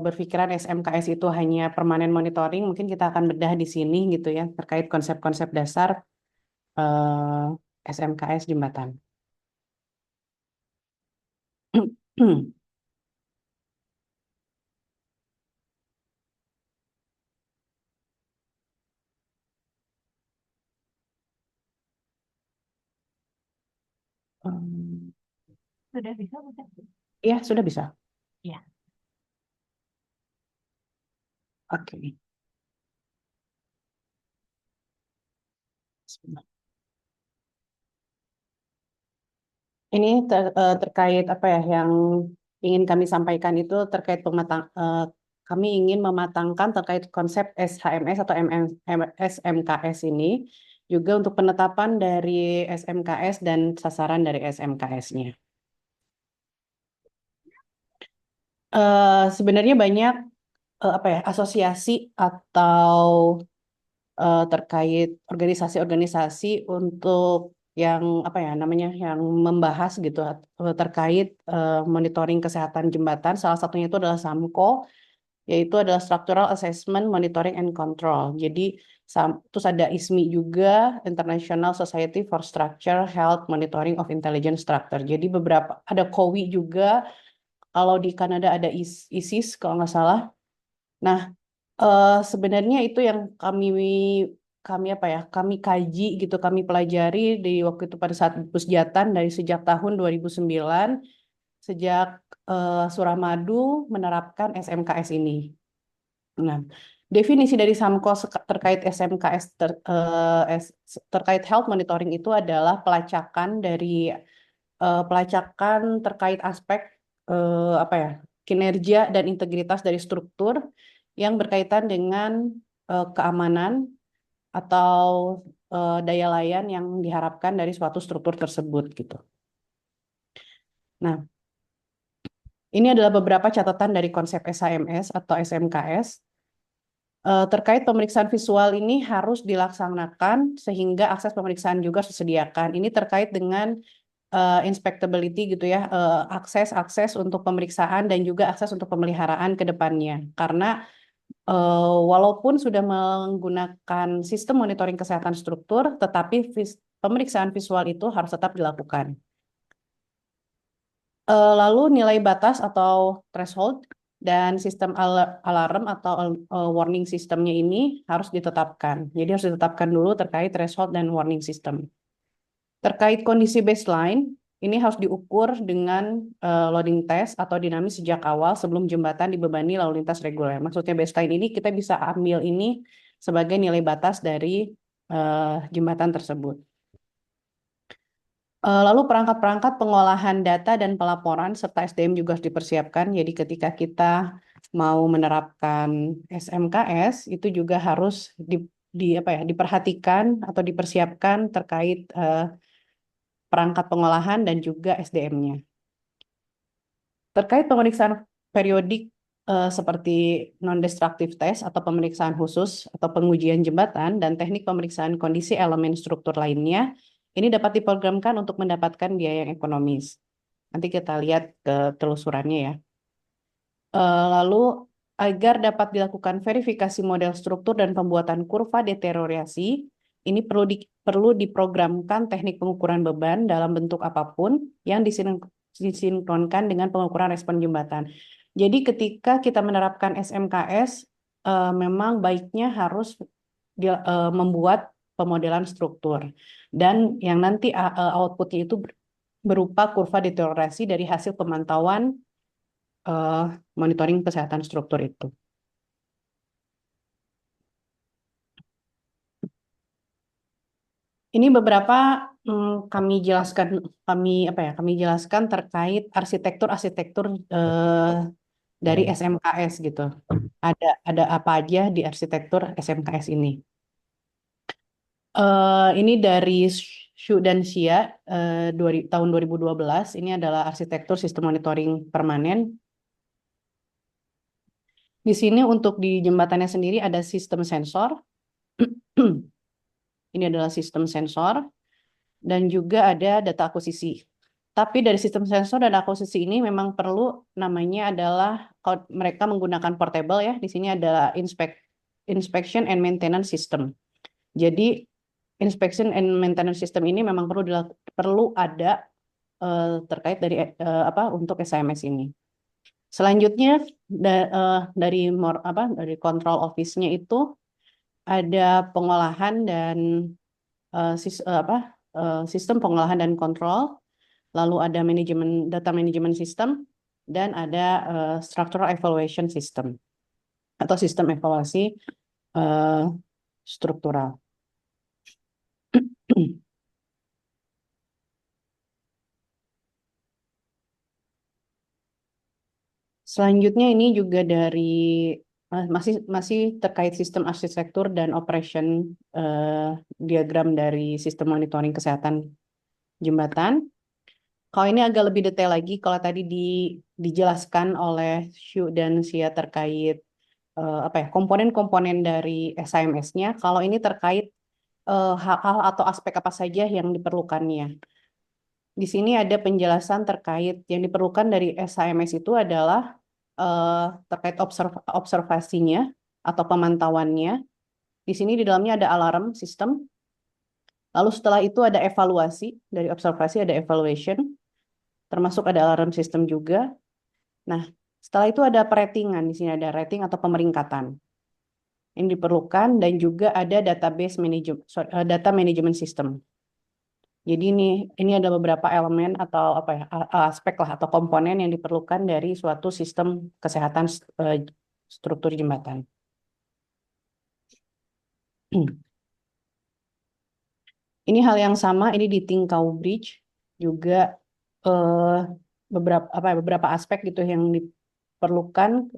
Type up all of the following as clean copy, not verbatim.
berpikiran SMKS itu hanya permanent monitoring, mungkin kita akan bedah di sini gitu ya, terkait konsep-konsep dasar SMKS jembatan. Em, Sudah bisa, bukan? Iya, sudah bisa. Ya. Oke. Sebentar. Ini terkait apa ya yang ingin kami sampaikan itu terkait kami ingin mematangkan terkait konsep SHMS atau SMKS ini juga untuk penetapan dari SMKS dan sasaran dari SMKS-nya. Sebenarnya banyak apa ya asosiasi atau terkait organisasi-organisasi untuk yang apa ya namanya yang membahas gitu terkait monitoring kesehatan jembatan. Salah satunya itu adalah SAMKO, yaitu adalah Structural Assessment Monitoring and Control. Jadi terus ada ISMI juga, International Society for Structure Health Monitoring of Intelligent Structure. Jadi beberapa ada COWI juga. Kalau di Kanada ada ISIS kalau nggak salah. Nah, sebenarnya itu yang kami apa ya kami kaji gitu kami pelajari di waktu itu pada saat Pusjatan dari sejak tahun 2009 sejak Suramadu menerapkan SMKS ini. Nah, definisi dari SAMKO terkait SMKS terkait health monitoring itu adalah pelacakan terkait aspek apa ya kinerja dan integritas dari struktur yang berkaitan dengan keamanan atau daya layan yang diharapkan dari suatu struktur tersebut gitu. Nah, ini adalah beberapa catatan dari konsep SHMS atau SMKS. Terkait pemeriksaan visual ini harus dilaksanakan sehingga akses pemeriksaan juga disediakan. Ini terkait dengan inspectability gitu ya, akses untuk pemeriksaan dan juga akses untuk pemeliharaan ke depannya. Karena walaupun sudah menggunakan sistem monitoring kesehatan struktur, tetapi pemeriksaan visual itu harus tetap dilakukan. Lalu nilai batas atau threshold dan sistem alarm atau warning sistemnya ini harus ditetapkan. Jadi harus ditetapkan dulu terkait threshold dan warning system. Terkait kondisi baseline, ini harus diukur dengan loading test atau dinamis sejak awal sebelum jembatan dibebani lalu lintas reguler. Maksudnya baseline ini kita bisa ambil ini sebagai nilai batas dari jembatan tersebut. Lalu perangkat-perangkat pengolahan data dan pelaporan serta SDM juga harus dipersiapkan. Jadi ketika kita mau menerapkan SMKS itu juga harus apa ya, diperhatikan atau dipersiapkan terkait perangkat pengolahan dan juga SDM-nya. Terkait pemeriksaan periodik seperti non-destructive test atau pemeriksaan khusus atau pengujian jembatan dan teknik pemeriksaan kondisi elemen struktur lainnya, ini dapat diprogramkan untuk mendapatkan biaya yang ekonomis. Nanti kita lihat ke telusurannya ya. Lalu agar dapat dilakukan verifikasi model struktur dan pembuatan kurva deteriorasi, ini perlu diprogramkan teknik pengukuran beban dalam bentuk apapun yang disinkronkan dengan pengukuran respon jembatan. Jadi ketika kita menerapkan SMKS, memang baiknya harus membuat pemodelan struktur dan yang nanti outputnya itu berupa kurva deteriorasi dari hasil pemantauan monitoring kesehatan struktur itu. Ini beberapa kami jelaskan terkait arsitektur dari SMKS gitu. Ada apa aja di arsitektur SMKS ini? Ini dari Xu dan Xia tahun 2012. Ini adalah arsitektur sistem monitoring permanen. Di sini untuk di jembatannya sendiri ada sistem sensor. Ini adalah sistem sensor dan juga ada data akuisisi. Tapi dari sistem sensor dan akuisisi ini memang perlu namanya adalah kalau mereka menggunakan portable ya. Di sini adalah inspection and maintenance system. Jadi inspection and maintenance system ini memang perlu ada terkait dari apa untuk SMS ini. Selanjutnya dari control office-nya itu ada pengolahan dan eh, sis, eh, apa sistem pengolahan dan kontrol, lalu ada manajemen data management system dan ada structural evaluation system atau sistem evaluasi eh, struktural. Selanjutnya ini juga dari masih masih terkait sistem arsitektur dan operation diagram dari sistem monitoring kesehatan jembatan. Kalau ini agak lebih detail lagi, kalau tadi dijelaskan oleh Shu dan Sia terkait apa ya komponen-komponen dari SIMS-nya, kalau ini terkait hal-hal atau aspek apa saja yang diperlukannya. Di sini ada penjelasan terkait yang diperlukan dari SIMS itu adalah terkait observasinya atau pemantauannya. Di sini di dalamnya ada alarm sistem. Lalu setelah itu ada evaluasi, dari observasi ada evaluation, termasuk ada alarm sistem juga. Nah, setelah itu ada peratingan, di sini ada rating atau pemeringkatan yang diperlukan dan juga ada data management system. Jadi ini ada beberapa elemen atau apa ya aspek lah atau komponen yang diperlukan dari suatu sistem kesehatan struktur jembatan. Ini hal yang sama ini di Tingkau Bridge juga eh, beberapa aspek gitu yang diperlukan.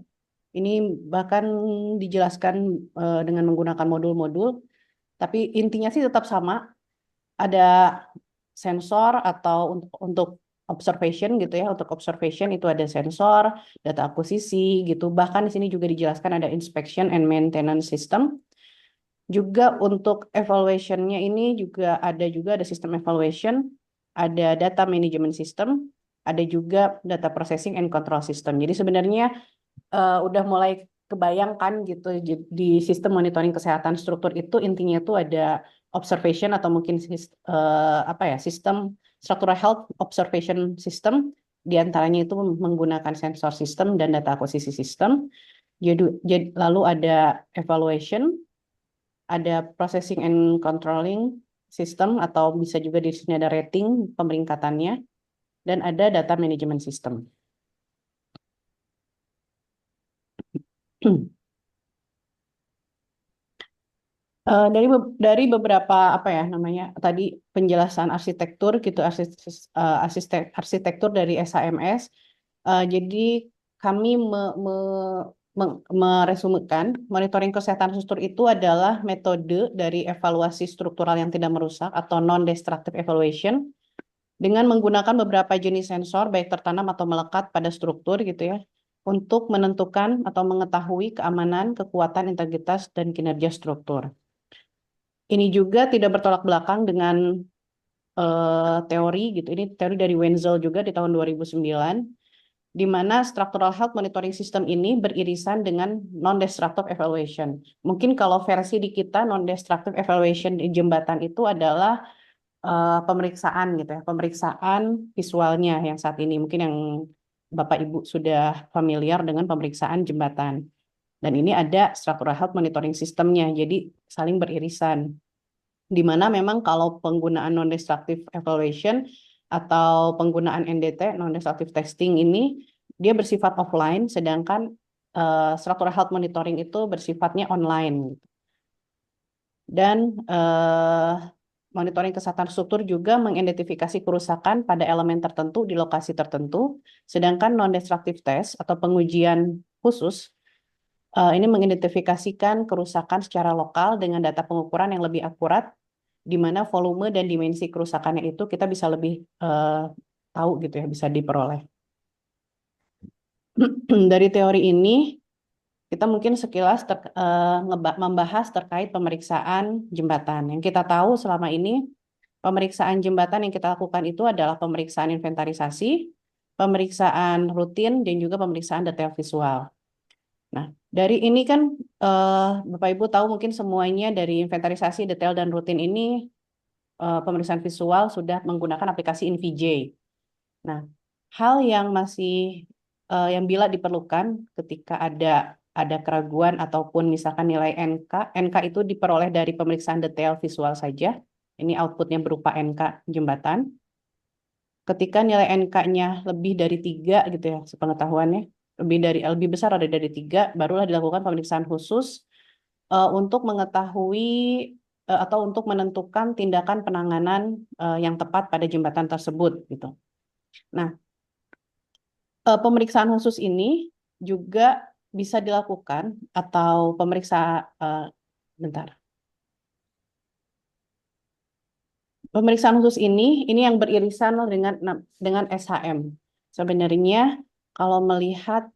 Ini bahkan dijelaskan dengan menggunakan modul-modul, tapi intinya sih tetap sama. Ada sensor atau untuk observation gitu ya. Untuk observation itu ada sensor, data akuisisi gitu. Bahkan di sini juga dijelaskan ada inspection and maintenance system. Juga untuk evaluation-nya ini juga ada sistem evaluation, ada data management system, ada juga data processing and control system. Jadi sebenarnya udah mulai kebayangkan gitu di sistem monitoring kesehatan struktur itu intinya itu ada observation atau mungkin apa ya sistem structural health observation system, di antaranya itu menggunakan sensor system dan data akuisisi system. Lalu ada evaluation, ada processing and controlling system atau bisa juga di sini ada rating pemeringkatannya dan ada data management system. Dari beberapa apa ya namanya tadi penjelasan arsitektur gitu arsitektur dari SAMS. Jadi kami meresumekan monitoring kesehatan struktur itu adalah metode dari evaluasi struktural yang tidak merusak atau non-destructive evaluation dengan menggunakan beberapa jenis sensor baik tertanam atau melekat pada struktur gitu ya untuk menentukan atau mengetahui keamanan, kekuatan, integritas dan kinerja struktur. Ini juga tidak bertolak belakang dengan teori gitu. Ini teori dari Wenzel juga di tahun 2009, di mana structural health monitoring system ini beririsan dengan non-destructive evaluation. Mungkin kalau versi di kita non-destructive evaluation di jembatan itu adalah pemeriksaan gitu ya, pemeriksaan visualnya yang saat ini mungkin yang Bapak Ibu sudah familiar dengan pemeriksaan jembatan. Dan ini ada structural health monitoring systemnya, jadi saling beririsan. Di mana memang kalau penggunaan non-destructive evaluation atau penggunaan NDT, non-destructive testing ini, dia bersifat offline, sedangkan structural health monitoring itu bersifatnya online. Dan monitoring kesehatan struktur juga mengidentifikasi kerusakan pada elemen tertentu di lokasi tertentu, sedangkan non-destructive test atau pengujian khusus ini mengidentifikasikan kerusakan secara lokal dengan data pengukuran yang lebih akurat, di mana volume dan dimensi kerusakannya itu kita bisa lebih tahu gitu ya, bisa diperoleh. Dari teori ini, kita mungkin sekilas membahas terkait pemeriksaan jembatan. Yang kita tahu selama ini Pemeriksaan jembatan yang kita lakukan itu adalah pemeriksaan inventarisasi, pemeriksaan rutin, dan juga pemeriksaan detail visual. Nah, dari ini kan Bapak Ibu tahu mungkin semuanya dari inventarisasi, detail, dan rutin ini pemeriksaan visual sudah menggunakan aplikasi InVJ. Nah, hal yang yang bila diperlukan ketika ada keraguan ataupun misalkan nilai NK itu diperoleh dari pemeriksaan detail visual saja. Ini outputnya berupa NK jembatan. Ketika nilai NK-nya lebih dari 3 gitu ya, sepengetahuannya, lebih besar dari 3, barulah dilakukan pemeriksaan khusus untuk mengetahui atau untuk menentukan tindakan penanganan yang tepat pada jembatan tersebut gitu. Nah, pemeriksaan khusus ini juga bisa dilakukan atau bentar. Pemeriksaan khusus ini yang beririsan dengan SHM. Sebenarnya kalau melihat,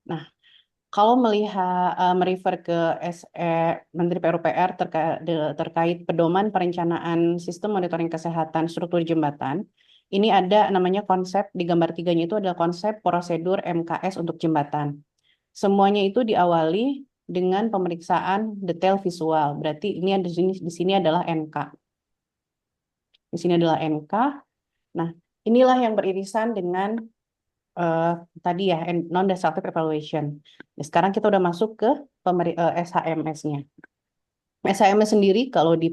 nah kalau merefer ke SE Menteri PUPR terkait pedoman perencanaan sistem monitoring kesehatan struktur jembatan, ini ada namanya konsep di gambar 3-nya itu adalah konsep prosedur MKS untuk jembatan. Semuanya itu diawali dengan pemeriksaan detail visual. Berarti ini di sini adalah NK. Di sini adalah NK. Nah, inilah yang beririsan dengan eh, tadi ya non-destructive evaluation. Nah, sekarang kita udah masuk ke SHMS-nya. SHMS sendiri kalau di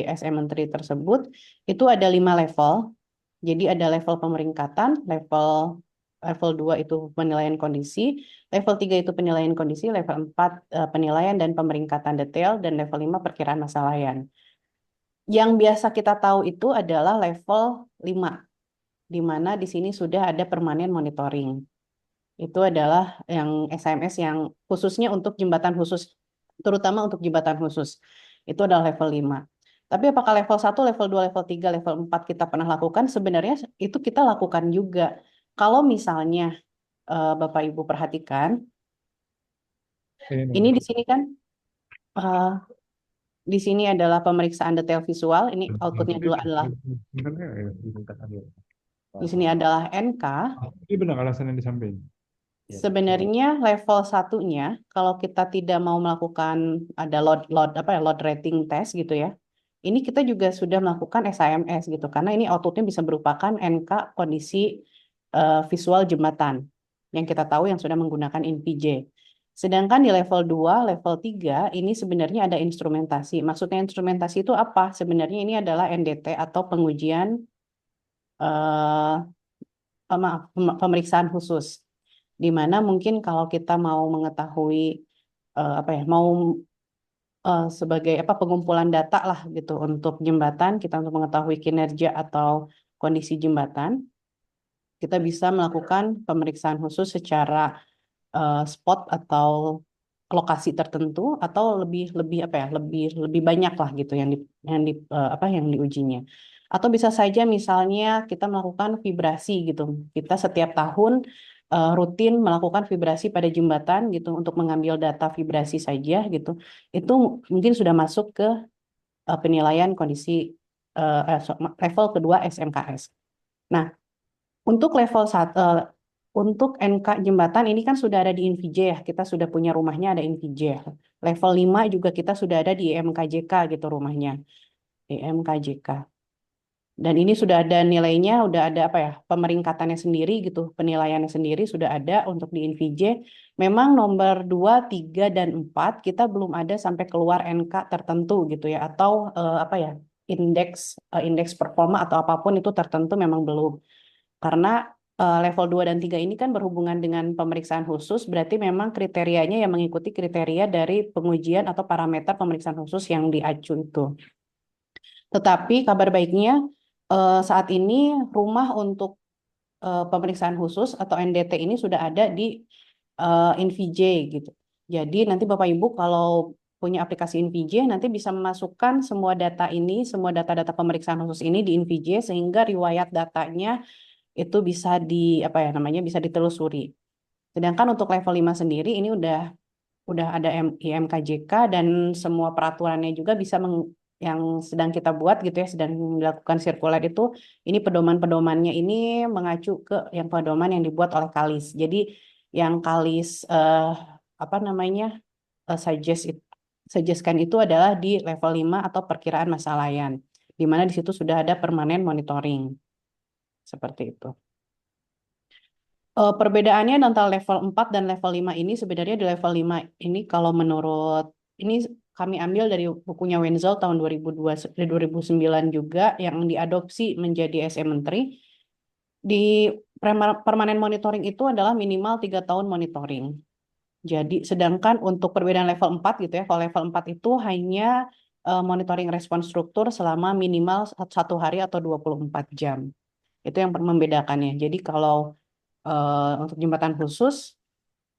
SM Menteri tersebut itu ada 5 level. Jadi ada level pemeringkatan, level 2 itu penilaian kondisi, level 3 itu penilaian kondisi, level 4 penilaian dan pemeringkatan detail, dan level 5 perkiraan masa layan. Yang biasa kita tahu itu adalah level 5, di mana di sini sudah ada permanent monitoring. Itu adalah yang SMS yang khususnya untuk jembatan khusus, terutama untuk jembatan khusus. Itu adalah level 5. Tapi apakah level 1, level 2, level 3, level 4 kita pernah lakukan? Sebenarnya itu kita lakukan juga. Kalau misalnya Bapak Ibu perhatikan, ini di sini kan eh, di sini adalah pemeriksaan detail visual. Ini outputnya dulu adalah di sini adalah NK. Ini benar alasan yang di samping. Sebenarnya level satunya, kalau kita tidak mau melakukan ada load rating test gitu ya, ini kita juga sudah melakukan SIMS gitu, karena ini outputnya bisa merupakan NK kondisi visual jembatan yang kita tahu yang sudah menggunakan InVJ. Sedangkan di level 2, level 3 ini sebenarnya ada instrumentasi. Maksudnya instrumentasi itu apa? Sebenarnya ini adalah NDT atau pengujian eh, pemeriksaan khusus. Di mana mungkin kalau kita mau mengetahui mau sebagai pengumpulan data lah gitu untuk jembatan, kita untuk mengetahui kinerja atau kondisi jembatan, kita bisa melakukan pemeriksaan khusus secara spot atau lokasi tertentu, atau lebih lebih lebih banyak lah gitu yang diujinya. Atau bisa saja misalnya kita melakukan vibrasi gitu. Kita setiap tahun rutin melakukan vibrasi pada jembatan gitu untuk mengambil data vibrasi saja gitu. Itu mungkin sudah masuk ke penilaian kondisi level kedua SMKS. Nah, untuk level 1, untuk NK jembatan ini kan sudah ada di InVJ ya, kita sudah punya rumahnya ada InVJ. Level 5 juga kita sudah ada di EMKJK gitu rumahnya, EMKJK. Dan ini sudah ada nilainya, udah ada pemeringkatannya sendiri gitu, penilaiannya sendiri sudah ada untuk di InVJ. Memang nomor 2, 3, dan 4 kita belum ada sampai keluar NK tertentu gitu ya, atau indeks performa atau apapun itu tertentu memang belum. Karena level 2 dan 3 ini kan berhubungan dengan pemeriksaan khusus, berarti memang kriterianya yang mengikuti kriteria dari pengujian atau parameter pemeriksaan khusus yang diacu itu. Tetapi kabar baiknya saat ini rumah untuk pemeriksaan khusus atau NDT ini sudah ada di InVJ gitu. Jadi nanti Bapak Ibu kalau punya aplikasi InVJ nanti bisa memasukkan semua data ini, semua data-data pemeriksaan khusus ini di InVJ sehingga riwayat datanya itu bisa bisa ditelusuri. Sedangkan untuk level 5 sendiri ini udah ada IMKJK dan semua peraturannya juga bisa yang sedang kita buat gitu ya, sedang dilakukan sirkuler itu, ini pedoman-pedomannya ini mengacu ke yang pedoman yang dibuat oleh Kalis. Jadi yang Kalis apa namanya suggestkan itu adalah di level 5 atau perkiraan masa layan, di mana di situ sudah ada permanent monitoring. Seperti itu. Perbedaannya antara level 4 dan level 5 ini sebenarnya di level 5 ini kalau menurut ini kami ambil dari bukunya Wenzel tahun 2002 2009 juga yang diadopsi menjadi SM Menteri. Di permanent monitoring itu adalah minimal 3 tahun monitoring. Jadi sedangkan untuk perbedaan level 4 gitu ya, kalau level 4 itu hanya monitoring respon struktur selama minimal 1 hari atau 24 jam. Itu yang membedakannya. Jadi kalau untuk jembatan khusus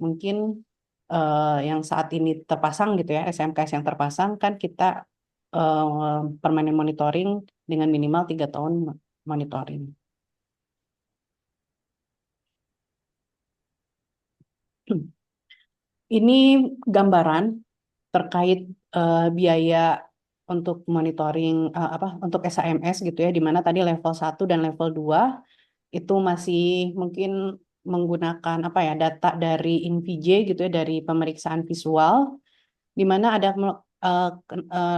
mungkin yang saat ini terpasang gitu ya, SMKS yang terpasang kan kita permanent monitoring dengan minimal 3 tahun monitoring. Ini gambaran terkait biaya untuk monitoring untuk SAMS gitu ya, di mana tadi level 1 dan level 2 itu masih mungkin menggunakan data dari InVJ gitu ya, dari pemeriksaan visual, di mana ada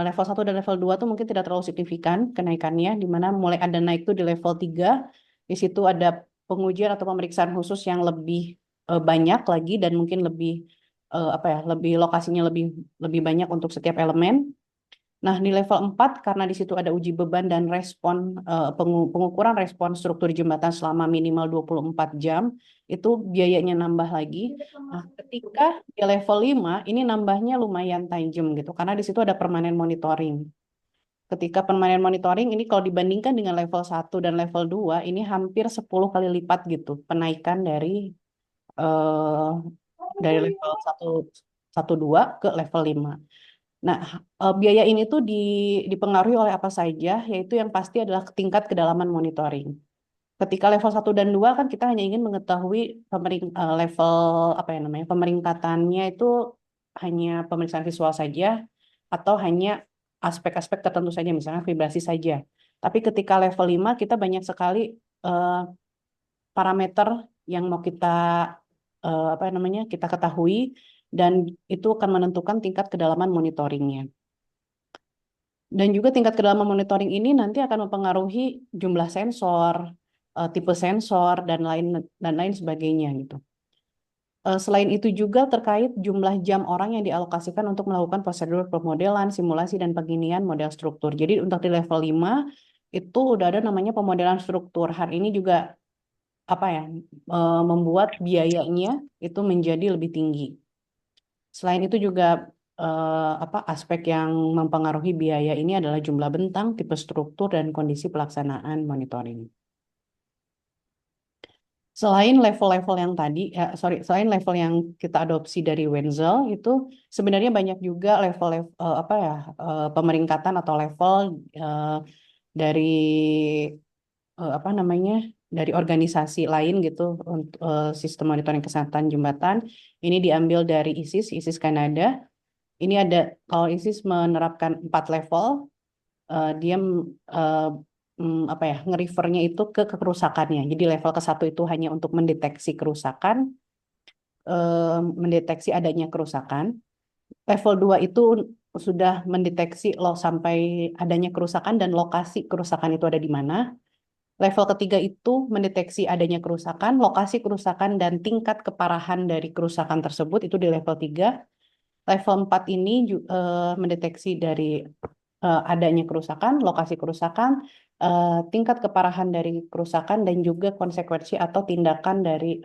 level 1 dan level 2 tuh mungkin tidak terlalu signifikan kenaikannya, di mana mulai ada naik tuh di level 3, di situ ada pengujian atau pemeriksaan khusus yang lebih banyak lagi dan mungkin lebih lebih lokasinya lebih lebih banyak untuk setiap elemen. Nah, di level 4 karena di situ ada uji beban dan respon pengukuran respon struktur jembatan selama minimal 24 jam, itu biayanya nambah lagi. Nah, ketika di level 5 ini nambahnya lumayan tajam gitu karena di situ ada permanent monitoring. Ketika permanent monitoring ini kalau dibandingkan dengan level 1 dan level 2 ini hampir 10 kali lipat gitu penaikan eh, dari level 1 2 ke level 5. Nah, biaya ini tuh dipengaruhi oleh apa saja, yaitu yang pasti adalah tingkat kedalaman monitoring. Ketika level 1 dan 2 kan kita hanya ingin mengetahui level pemeringkatannya itu hanya pemeriksaan visual saja atau hanya aspek-aspek tertentu saja, misalnya vibrasi saja. Tapi ketika level 5 kita banyak sekali eh, parameter yang mau kita ketahui dan itu akan menentukan tingkat kedalaman monitoringnya. Dan juga tingkat kedalaman monitoring ini nanti akan mempengaruhi jumlah sensor, tipe sensor dan lain sebagainya gitu. Selain itu juga terkait jumlah jam orang yang dialokasikan untuk melakukan prosedur pemodelan, simulasi dan penginian model struktur. Jadi untuk di level 5 itu udah ada namanya pemodelan struktur. Hari ini juga membuat biayanya itu menjadi lebih tinggi. Selain itu juga aspek yang mempengaruhi biaya ini adalah jumlah bentang, tipe struktur, dan kondisi pelaksanaan monitoring. Selain level-level yang tadi, selain level yang kita adopsi dari Wenzel itu sebenarnya banyak juga level-level pemeringkatan atau level dari dari organisasi lain gitu untuk sistem monitoring kesehatan jembatan. Ini diambil dari ISIS Kanada. Ini ada kalau ISIS menerapkan 4 level, dia nge-refernya itu ke kerusakannya. Jadi level ke-1 itu hanya untuk mendeteksi kerusakan, mendeteksi adanya kerusakan. Level 2 itu sudah mendeteksi sampai adanya kerusakan dan lokasi kerusakan itu ada di mana. Level ketiga itu mendeteksi adanya kerusakan, lokasi kerusakan dan tingkat keparahan dari kerusakan tersebut itu di level 3. Level 4 ini mendeteksi dari adanya kerusakan, lokasi kerusakan, tingkat keparahan dari kerusakan dan juga konsekuensi atau tindakan dari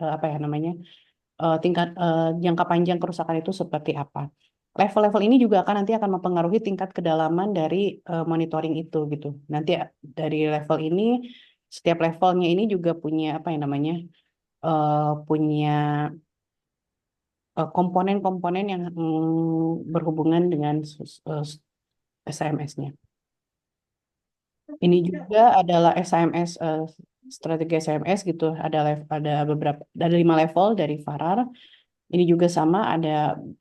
tingkat jangka panjang kerusakan itu seperti apa. Level-level ini juga nanti akan mempengaruhi tingkat kedalaman dari monitoring itu gitu. Nanti dari level ini setiap levelnya ini juga punya punya komponen-komponen yang berhubungan dengan SAMS-nya. Ini juga adalah SAMS, strategi SAMS gitu. Ada beberapa, ada 5 level dari Farrar. Ini juga sama,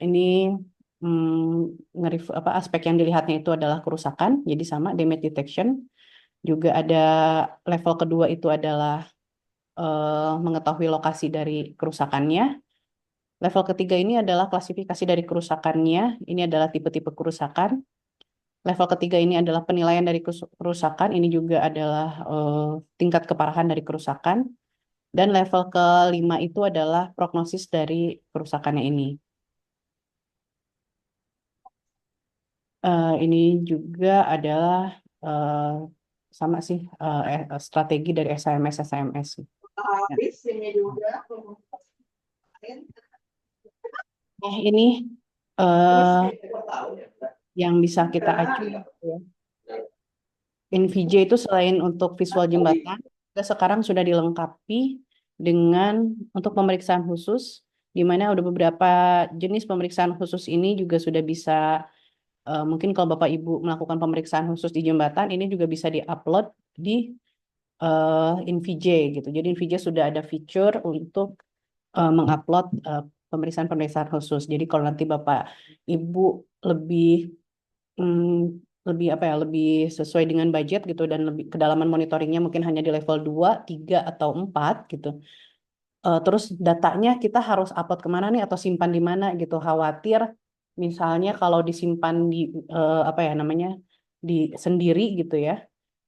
ini aspek yang dilihatnya itu adalah kerusakan, jadi sama damage detection. Juga ada level kedua itu adalah mengetahui lokasi dari kerusakannya. Level ketiga ini adalah klasifikasi dari kerusakannya. Ini adalah tipe-tipe kerusakan. Level ketiga ini adalah penilaian dari kerusakan. Ini juga adalah tingkat keparahan dari kerusakan. Dan level kelima itu adalah prognosis dari kerusakannya ini. Ini juga adalah eh, sama sih strategi dari SIMS SIMS. Nah, ini eh, yang bisa kita acu ya. NVJ itu selain untuk visual jembatan, kita sekarang sudah dilengkapi dengan untuk pemeriksaan khusus, di mana ada beberapa jenis pemeriksaan khusus ini juga sudah bisa, mungkin kalau Bapak Ibu melakukan pemeriksaan khusus di jembatan, ini juga bisa diupload di NVJ gitu. Jadi NVJ sudah ada fitur untuk mengupload pemeriksaan-pemeriksaan khusus. Jadi kalau nanti Bapak Ibu lebih lebih apa ya, lebih sesuai dengan budget gitu dan lebih kedalaman monitoringnya mungkin hanya di level 2, 3 atau 4 gitu. Terus datanya kita harus upload kemana nih atau simpan di mana gitu. Khawatir misalnya kalau disimpan di apa ya namanya di sendiri gitu ya.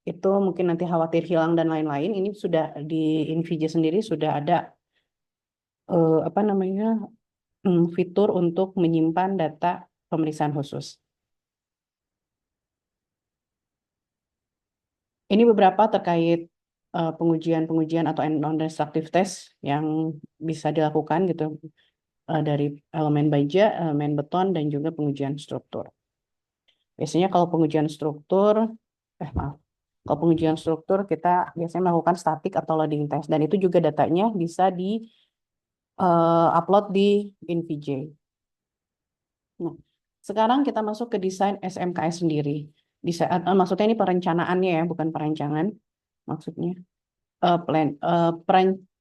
Itu mungkin nanti khawatir hilang dan lain-lain. Ini sudah di Invija sendiri sudah ada apa namanya fitur untuk menyimpan data pemeriksaan khusus. Ini beberapa terkait pengujian-pengujian atau non-destructive test yang bisa dilakukan gitu dari elemen baja, elemen beton, dan juga pengujian struktur. Biasanya kalau pengujian struktur, maaf, kalau pengujian struktur kita biasanya melakukan statik atau loading test, dan itu juga datanya bisa di upload di InVJ. Nah, sekarang kita masuk ke desain SMKS sendiri. Maksudnya ini perencanaannya ya, bukan perancangan. Maksudnya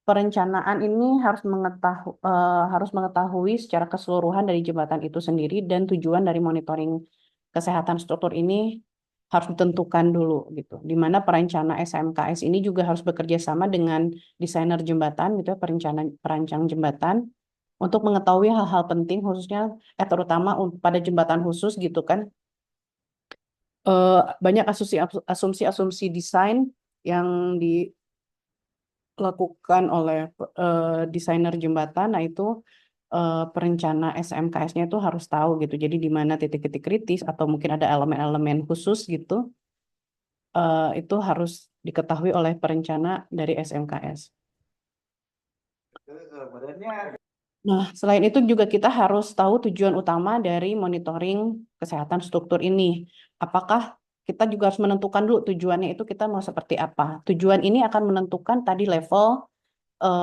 perencanaan ini harus mengetahui secara keseluruhan dari jembatan itu sendiri dan tujuan dari monitoring kesehatan struktur ini harus ditentukan dulu gitu. Di mana perencana SMKS ini juga harus bekerja sama dengan desainer jembatan gitu ya, perancang jembatan untuk mengetahui hal-hal penting khususnya terutama pada jembatan khusus gitu kan. Banyak asumsi-asumsi desain yang dilakukan oleh desainer jembatan. Nah, itu perencana SMKS-nya itu harus tahu gitu. Jadi di mana titik-titik kritis atau mungkin ada elemen-elemen khusus gitu, itu harus diketahui oleh perencana dari SMKS. Nah, selain itu juga kita harus tahu tujuan utama dari monitoring kesehatan struktur ini. Apakah kita juga harus menentukan dulu tujuannya itu kita mau seperti apa. Tujuan ini akan menentukan tadi level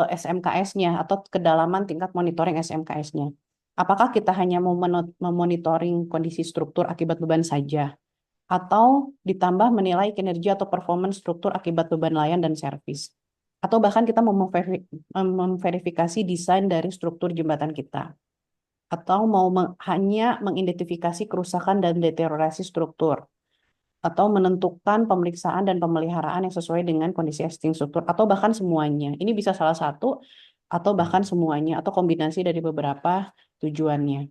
SMKS-nya atau kedalaman tingkat monitoring SMKS-nya. Apakah kita hanya mau memonitoring kondisi struktur akibat beban saja, atau ditambah menilai kinerja atau performance struktur akibat beban layan dan servis. Atau bahkan kita mau memverifikasi desain dari struktur jembatan kita. Atau mau hanya mengidentifikasi kerusakan dan deteriorasi struktur. Atau menentukan pemeriksaan dan pemeliharaan yang sesuai dengan kondisi existing struktur. Atau bahkan semuanya. Ini bisa salah satu atau bahkan semuanya. Atau kombinasi dari beberapa tujuannya.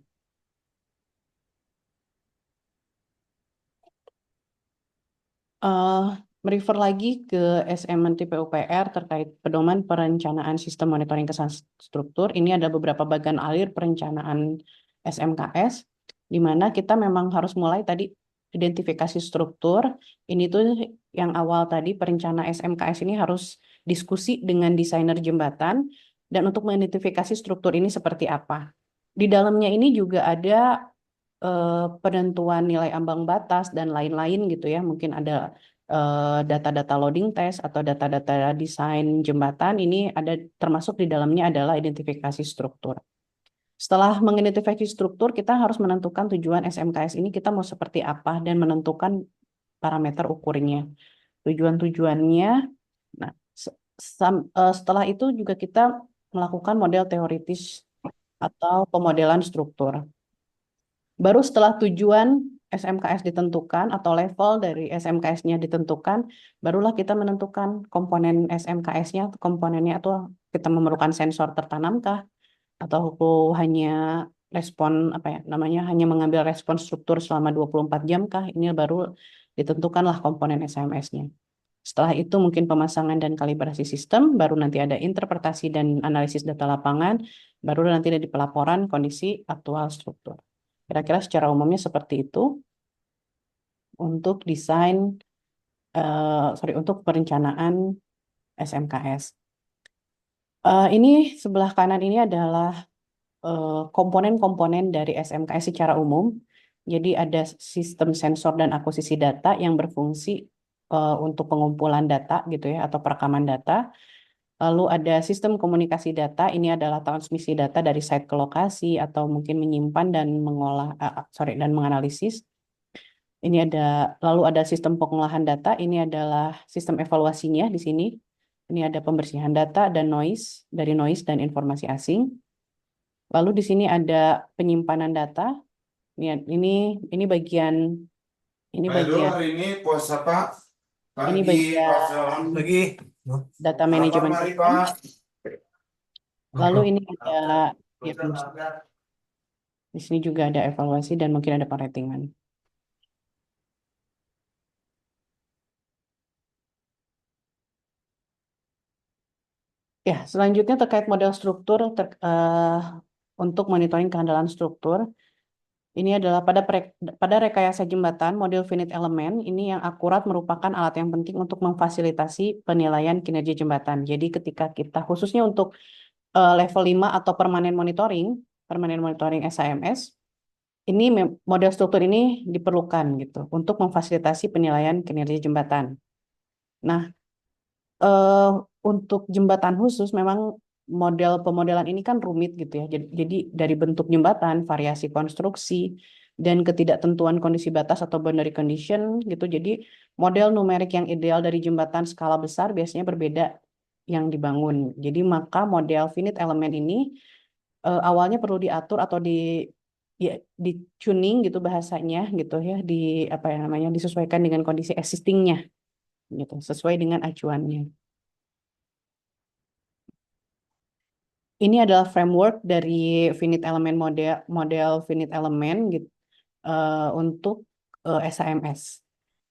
Merefer lagi ke SMNT PUPR terkait pedoman perencanaan sistem monitoring kesehatan struktur. Ini ada beberapa bagian alir perencanaan SMKS, di mana kita memang harus mulai tadi identifikasi struktur. Ini tuh yang awal tadi perencana SMKS ini harus diskusi dengan desainer jembatan dan untuk mengidentifikasi struktur ini seperti apa. Di dalamnya ini juga ada penentuan nilai ambang batas dan lain-lain gitu ya. Mungkin ada data-data loading test atau data-data desain jembatan. Ini ada termasuk di dalamnya adalah identifikasi struktur. Setelah mengidentifikasi struktur, kita harus menentukan tujuan SMKS ini kita mau seperti apa dan menentukan parameter ukurnya. Tujuan-tujuannya. Nah, setelah itu juga kita melakukan model teoritis atau pemodelan struktur. Baru setelah tujuan SMKS ditentukan atau level dari SMKS-nya ditentukan, barulah kita menentukan komponen SMKS-nya, komponennya atau kita memerlukan sensor tertanamkah atau hanya respon apa ya namanya hanya mengambil respon struktur selama 24 jam kah, ini baru ditentukanlah komponen SMS-nya. Setelah itu mungkin pemasangan dan kalibrasi sistem, baru nanti ada interpretasi dan analisis data lapangan, baru nanti ada di pelaporan kondisi aktual struktur. Kira-kira secara umumnya seperti itu untuk desain, untuk perencanaan SMKS. Ini sebelah kanan ini adalah komponen-komponen dari SMKS secara umum. Jadi ada sistem sensor dan akuisisi data yang berfungsi untuk pengumpulan data gitu ya atau perekaman data. Lalu ada sistem komunikasi data, ini adalah transmisi data dari site ke lokasi atau mungkin menyimpan dan dan menganalisis. Ini lalu ada sistem pengolahan data, ini adalah sistem evaluasinya di sini. Ini ada pembersihan data dan dari noise dan informasi asing. Lalu di sini ada penyimpanan data. Ini bagian ini Pak Edo, bagian hari ini puasa Pak. ini Pagi, bagian Lagi. data Sarapan manajemen mari sistem. Pak. Lalu ini ada ya, di sini juga ada evaluasi dan mungkin ada peratingan. Ya, selanjutnya terkait model struktur untuk monitoring kehandalan struktur. Ini adalah pada rekayasa jembatan, model finite element ini yang akurat merupakan alat yang penting untuk memfasilitasi penilaian kinerja jembatan. Jadi ketika kita khususnya untuk level 5 atau permanent monitoring SAMS, ini model struktur ini diperlukan gitu untuk memfasilitasi penilaian kinerja jembatan. Nah, eh, untuk jembatan khusus memang model pemodelan ini kan rumit gitu ya. Jadi dari bentuk jembatan, variasi konstruksi, dan ketidaktentuan kondisi batas atau boundary condition gitu. Jadi model numerik yang ideal dari jembatan skala besar biasanya berbeda yang dibangun. Jadi maka model finite element ini awalnya perlu diatur atau ya, di tuning gitu bahasanya gitu ya, di apa ya namanya disesuaikan dengan kondisi existingnya gitu, sesuai dengan acuannya. Ini adalah framework dari finite element model finite element gitu untuk SAMS.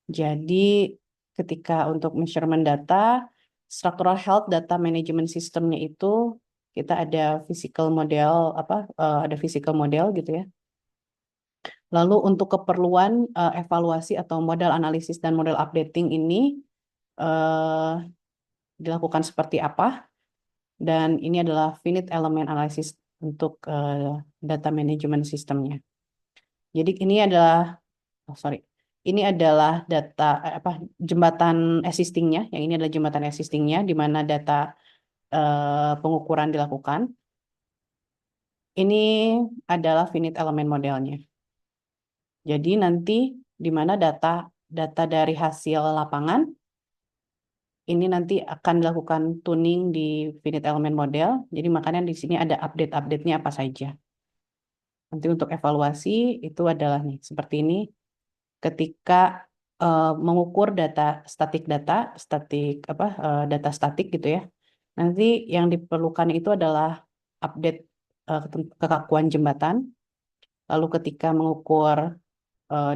Jadi ketika untuk measurement data, structural health data management systemnya itu kita ada physical model ada physical model gitu ya. Lalu untuk keperluan evaluasi atau model analisis dan model updating ini eh, dilakukan seperti apa? Dan ini adalah finite element analysis untuk data management sistemnya. Jadi ini adalah, ini adalah data jembatan existingnya. Yang ini adalah jembatan existingnya di mana data pengukuran dilakukan. Ini adalah finite element modelnya. Jadi nanti di mana data dari hasil lapangan ini nanti akan dilakukan tuning di finite element model. Jadi makanya di sini ada update-update-nya apa saja. Nanti untuk evaluasi itu adalah nih seperti ini. Ketika mengukur data statik gitu ya. Nanti yang diperlukan itu adalah update kekakuan jembatan. Lalu ketika mengukur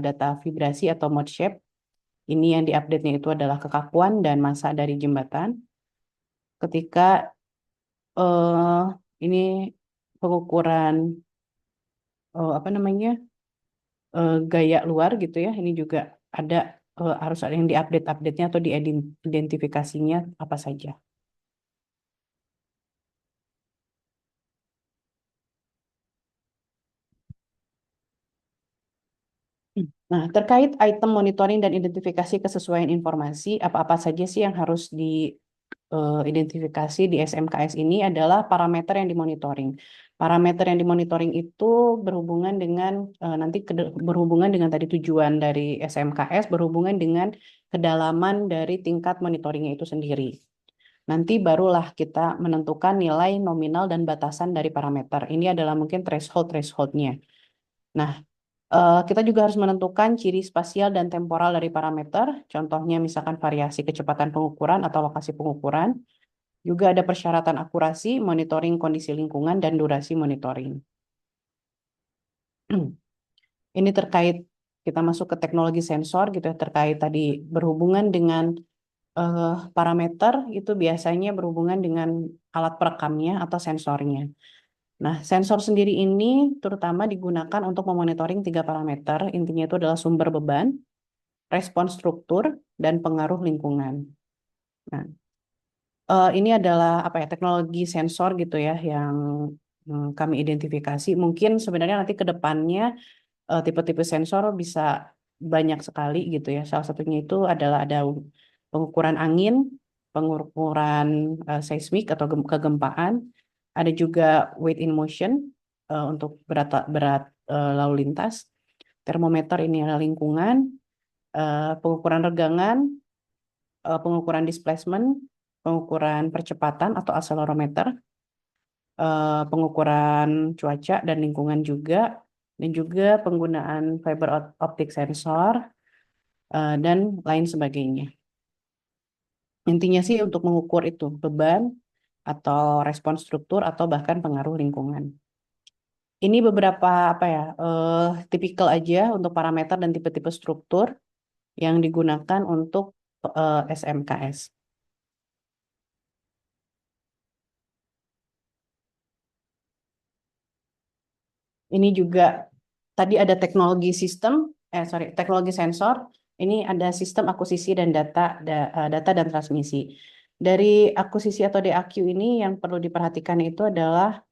data vibrasi atau mode shape, ini yang diupdate-nya itu adalah kekakuan dan massa dari jembatan. Ketika eh, ini pengukuran gaya luar gitu ya, ini juga ada harus ada yang diupdate-update-nya atau diidentifikasinya apa saja. Nah, terkait item monitoring dan identifikasi kesesuaian informasi, apa-apa saja sih yang harus diidentifikasi di SMKS ini adalah parameter yang dimonitoring. Parameter yang dimonitoring itu berhubungan dengan berhubungan dengan tadi tujuan dari SMKS, berhubungan dengan kedalaman dari tingkat monitoringnya itu sendiri. Nanti barulah kita menentukan nilai nominal dan batasan dari parameter. Ini adalah mungkin threshold-thresholdnya. Nah, Kita juga harus menentukan ciri spasial dan temporal dari parameter, contohnya misalkan variasi kecepatan pengukuran atau lokasi pengukuran. Juga ada persyaratan akurasi, monitoring kondisi lingkungan, dan durasi monitoring. Ini terkait, kita masuk ke teknologi sensor gitu ya, terkait tadi berhubungan dengan parameter, itu biasanya berhubungan dengan alat perekamnya atau sensornya. Nah, sensor sendiri ini terutama digunakan untuk memonitoring 3 parameter, intinya itu adalah sumber beban, respons struktur, dan pengaruh lingkungan. Nah, ini adalah apa ya, teknologi sensor gitu ya yang kami identifikasi. Mungkin sebenarnya nanti ke depannya tipe-tipe sensor bisa banyak sekali gitu ya. Salah satunya itu adalah ada pengukuran angin, pengukuran seismik atau kegempaan, ada juga weight in motion untuk berat lalu lintas, termometer ini adalah lingkungan, pengukuran regangan, pengukuran displacement, pengukuran percepatan atau accelerometer, pengukuran cuaca dan lingkungan juga, dan juga penggunaan fiber optic sensor, dan lain sebagainya. Intinya sih untuk mengukur itu beban atau respons struktur atau bahkan pengaruh lingkungan. Ini beberapa apa ya, tipikal aja untuk parameter dan tipe-tipe struktur yang digunakan untuk SMKS. Ini juga tadi ada teknologi sensor. Ini ada sistem akuisisi dan data dan transmisi. Dari akuisisi atau DAQ ini yang perlu diperhatikan itu adalah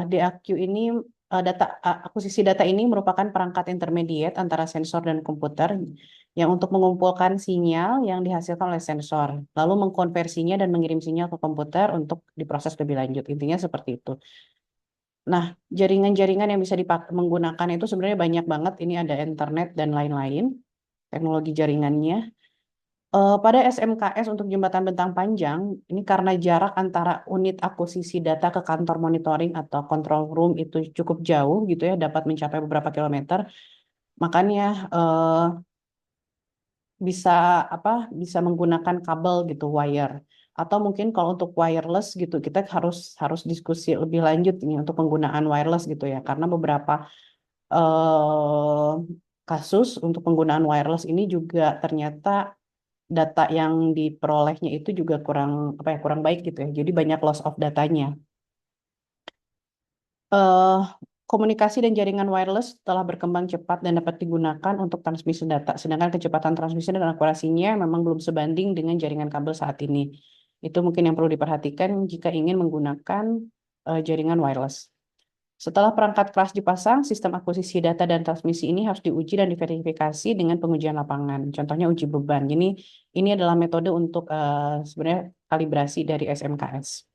DAQ ini akuisisi data ini merupakan perangkat intermediate antara sensor dan komputer yang untuk mengumpulkan sinyal yang dihasilkan oleh sensor, lalu mengkonversinya dan mengirim sinyal ke komputer untuk diproses lebih lanjut. Intinya seperti itu. Nah, jaringan-jaringan yang bisa menggunakan itu sebenarnya banyak banget. Ini ada internet dan lain-lain, teknologi jaringannya. Pada SMKS untuk jembatan bentang panjang, ini karena jarak antara unit akuisisi data ke kantor monitoring atau control room itu cukup jauh gitu ya, dapat mencapai beberapa kilometer. Makanya bisa bisa menggunakan kabel gitu, wire. Atau mungkin kalau untuk wireless gitu, kita harus diskusi lebih lanjut ini untuk penggunaan wireless gitu ya, karena beberapa kasus untuk penggunaan wireless ini juga ternyata data yang diperolehnya itu juga kurang baik gitu ya. Jadi banyak loss of datanya. eh Komunikasi dan jaringan wireless telah berkembang cepat dan dapat digunakan untuk transmisi data, sedangkan kecepatan transmisi dan akurasinya memang belum sebanding dengan jaringan kabel saat ini. Itu mungkin yang perlu diperhatikan jika ingin menggunakan jaringan wireless. Setelah perangkat keras dipasang, sistem akuisisi data dan transmisi ini harus diuji dan diverifikasi dengan pengujian lapangan. Contohnya uji beban. Ini adalah metode untuk sebenarnya kalibrasi dari SMKS.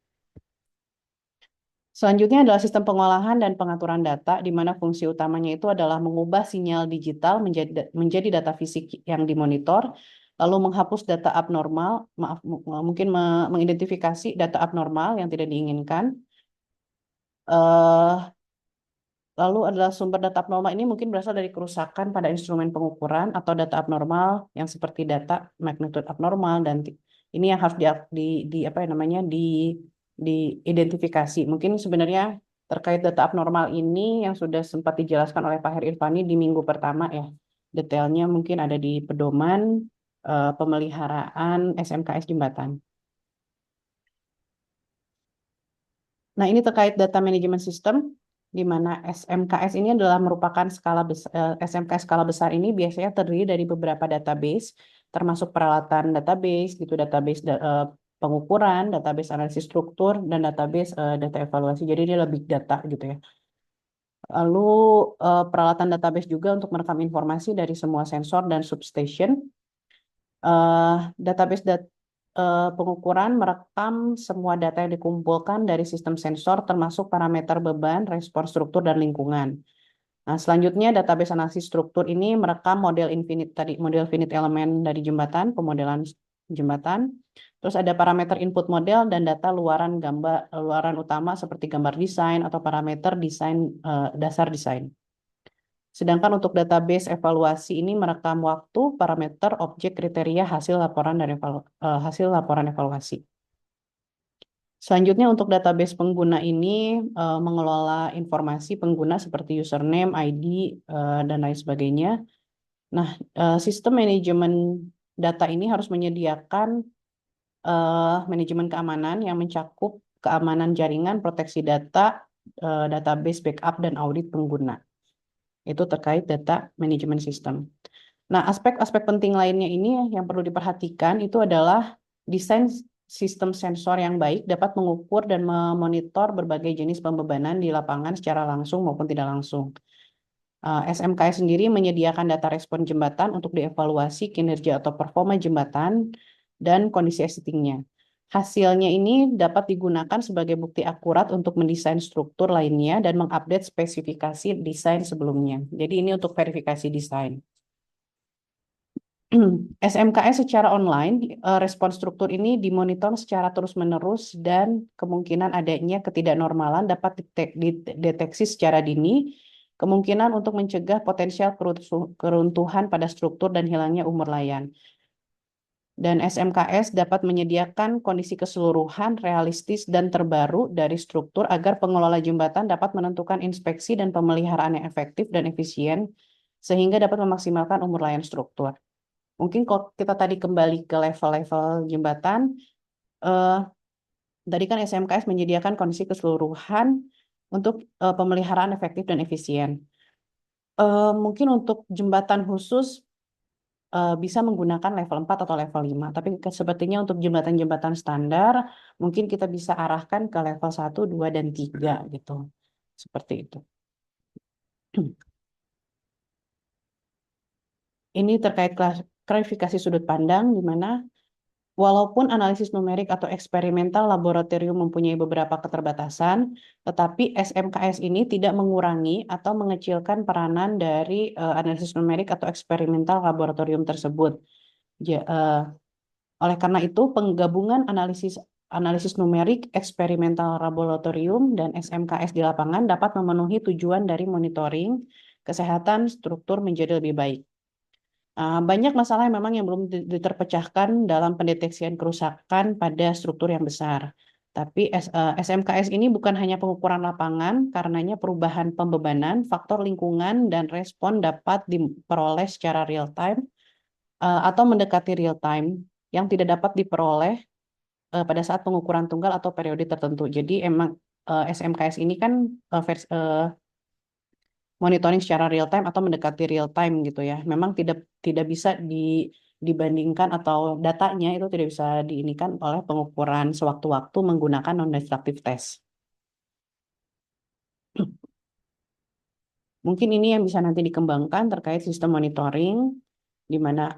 Selanjutnya adalah sistem pengolahan dan pengaturan data, di mana fungsi utamanya itu adalah mengubah sinyal digital menjadi data fisik yang dimonitor, lalu menghapus data abnormal, mungkin mengidentifikasi data abnormal yang tidak diinginkan. Lalu adalah sumber data abnormal ini mungkin berasal dari kerusakan pada instrumen pengukuran atau data abnormal yang seperti data magnitude abnormal, dan ini yang harus apa ya namanya diidentifikasi. Mungkin sebenarnya terkait data abnormal ini yang sudah sempat dijelaskan oleh Pak Heri Irvani di minggu pertama ya. Detailnya mungkin ada di pedoman pemeliharaan SMKS jembatan. Nah, ini terkait data management system, di mana SMKS ini adalah merupakan SMKS skala besar ini biasanya terdiri dari beberapa database, termasuk peralatan database, gitu, database pengukuran, database analisis struktur, dan database data evaluasi. Jadi dia lebih data gitu ya. Lalu peralatan database juga untuk merekam informasi dari semua sensor dan substation. Database pengukuran merekam semua data yang dikumpulkan dari sistem sensor termasuk parameter beban, respons struktur, dan lingkungan. Nah, selanjutnya database analisis struktur ini merekam model finite elemen dari jembatan, pemodelan jembatan. Terus ada parameter input model dan data luaran utama seperti gambar desain atau parameter desain dasar desain. Sedangkan untuk database evaluasi ini merekam waktu, parameter, objek, kriteria, hasil laporan evaluasi. Selanjutnya untuk database pengguna ini mengelola informasi pengguna seperti username, ID, dan lain sebagainya. Nah, sistem manajemen data ini harus menyediakan manajemen keamanan yang mencakup keamanan jaringan, proteksi data, database backup, dan audit pengguna. Itu terkait data manajemen sistem. Nah, aspek-aspek penting lainnya ini yang perlu diperhatikan itu adalah desain sistem sensor yang baik dapat mengukur dan memonitor berbagai jenis pembebanan di lapangan secara langsung maupun tidak langsung. SMKS sendiri menyediakan data respon jembatan untuk dievaluasi kinerja atau performa jembatan dan kondisi existing-nya. Hasilnya ini dapat digunakan sebagai bukti akurat untuk mendesain struktur lainnya dan mengupdate spesifikasi desain sebelumnya. Jadi ini untuk verifikasi desain. SMKS secara online, respon struktur ini dimonitor secara terus-menerus dan kemungkinan adanya ketidaknormalan dapat dideteksi secara dini, kemungkinan untuk mencegah potensial keruntuhan pada struktur dan hilangnya umur layan. Dan SMKS dapat menyediakan kondisi keseluruhan, realistis, dan terbaru dari struktur agar pengelola jembatan dapat menentukan inspeksi dan pemeliharaan yang efektif dan efisien, sehingga dapat memaksimalkan umur layan struktur. Mungkin kalau kita tadi kembali ke level-level jembatan, tadi kan SMKS menyediakan kondisi keseluruhan untuk pemeliharaan efektif dan efisien. Mungkin untuk jembatan khusus bisa menggunakan level 4 atau level 5, tapi sepertinya untuk jembatan-jembatan standar, mungkin kita bisa arahkan ke level 1, 2, dan 3 gitu. Seperti itu. Ini terkait klarifikasi sudut pandang, di mana walaupun analisis numerik atau eksperimental laboratorium mempunyai beberapa keterbatasan, tetapi SMKS ini tidak mengurangi atau mengecilkan peranan dari analisis numerik atau eksperimental laboratorium tersebut. Oleh karena itu, penggabungan analisis numerik, eksperimental laboratorium, dan SMKS di lapangan dapat memenuhi tujuan dari monitoring kesehatan struktur menjadi lebih baik. Banyak masalah yang memang yang belum diterpecahkan dalam pendeteksian kerusakan pada struktur yang besar. Tapi SMKS ini bukan hanya pengukuran lapangan, karenanya perubahan pembebanan, faktor lingkungan, dan respon dapat diperoleh secara real time atau mendekati real time yang tidak dapat diperoleh pada saat pengukuran tunggal atau periode tertentu. Jadi emang SMKS ini kan monitoring secara real time atau mendekati real time gitu ya. Memang tidak bisa dibandingkan atau datanya itu tidak bisa diinikan oleh pengukuran sewaktu-waktu menggunakan non-destructive test. Mungkin ini yang bisa nanti dikembangkan terkait sistem monitoring, di mana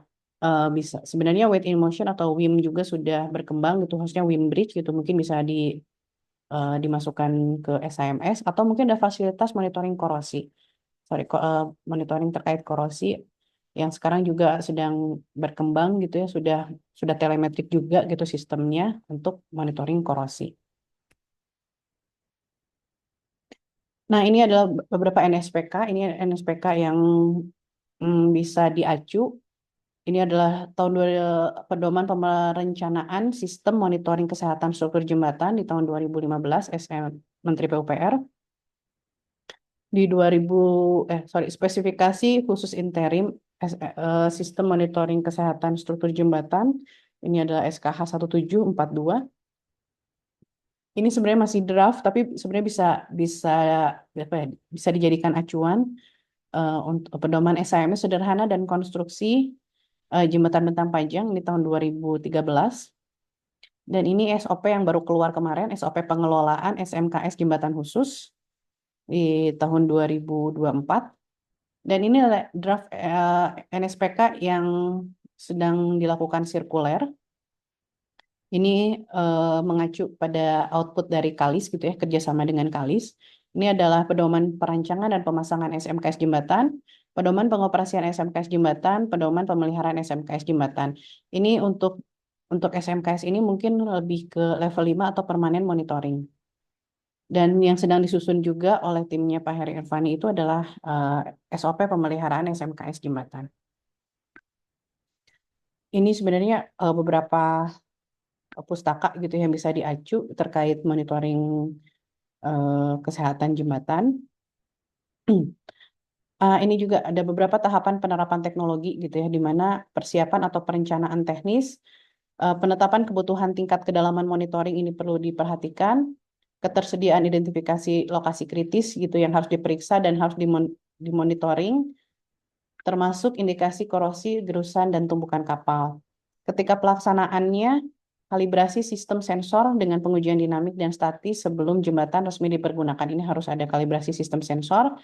bisa sebenarnya weight in motion atau WIM juga sudah berkembang gitu, khususnya WIM Bridge gitu, mungkin bisa dimasukkan ke SIMS atau mungkin ada fasilitas monitoring korosi. Monitoring terkait korosi yang sekarang juga sedang berkembang gitu ya, sudah telemetrik juga gitu sistemnya untuk monitoring korosi. Nah, ini adalah beberapa NSPK. Ini NSPK yang bisa diacu. Ini adalah pedoman perencanaan sistem monitoring kesehatan struktur jembatan di tahun 2015 Menteri PUPR. Di spesifikasi khusus interim sistem monitoring kesehatan struktur jembatan. Ini adalah SKH 1742. Ini sebenarnya masih draft, tapi sebenarnya bisa dijadikan acuan untuk pedoman SIMS sederhana dan konstruksi jembatan bentang panjang ini tahun 2013. Dan ini SOP yang baru keluar kemarin, SOP pengelolaan SMKS jembatan khusus di tahun 2024. Dan ini draft NSPK yang sedang dilakukan sirkuler. Ini mengacu pada output dari KALIS gitu ya, kerjasama dengan KALIS. Ini adalah pedoman perancangan dan pemasangan SMKS jembatan, pedoman pengoperasian SMKS jembatan, pedoman pemeliharaan SMKS jembatan. Ini untuk SMKS ini mungkin lebih ke level 5 atau permanen monitoring. Dan yang sedang disusun juga oleh timnya Pak Heri Irvani itu adalah SOP pemeliharaan SMKS jembatan. Ini sebenarnya beberapa pustaka gitu yang bisa diacu terkait monitoring kesehatan jembatan. Ini juga ada beberapa tahapan penerapan teknologi gitu ya, di mana persiapan atau perencanaan teknis, penetapan kebutuhan tingkat kedalaman monitoring ini perlu diperhatikan, ketersediaan identifikasi lokasi kritis gitu yang harus diperiksa dan harus dimonitoring, termasuk indikasi korosi, gerusan, dan tumbukan kapal. Ketika pelaksanaannya, kalibrasi sistem sensor dengan pengujian dinamik dan statis sebelum jembatan resmi dipergunakan. Ini harus ada kalibrasi sistem sensor.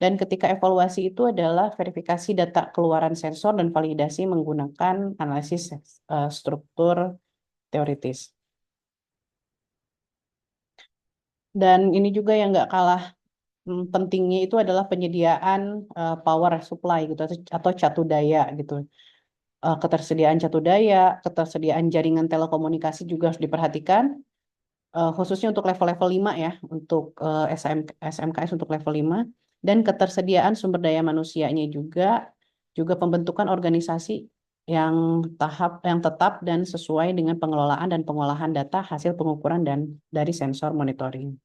Dan ketika evaluasi itu adalah verifikasi data keluaran sensor dan validasi menggunakan analisis struktur teoritis. Dan ini juga yang nggak kalah pentingnya itu adalah penyediaan power supply gitu atau catu daya gitu. Ketersediaan catu daya, ketersediaan jaringan telekomunikasi juga harus diperhatikan, khususnya untuk level-level 5 ya, untuk SMKS untuk level 5, dan ketersediaan sumber daya manusianya juga pembentukan organisasi yang tetap dan sesuai dengan pengelolaan dan pengolahan data hasil pengukuran dan dari sensor monitoring.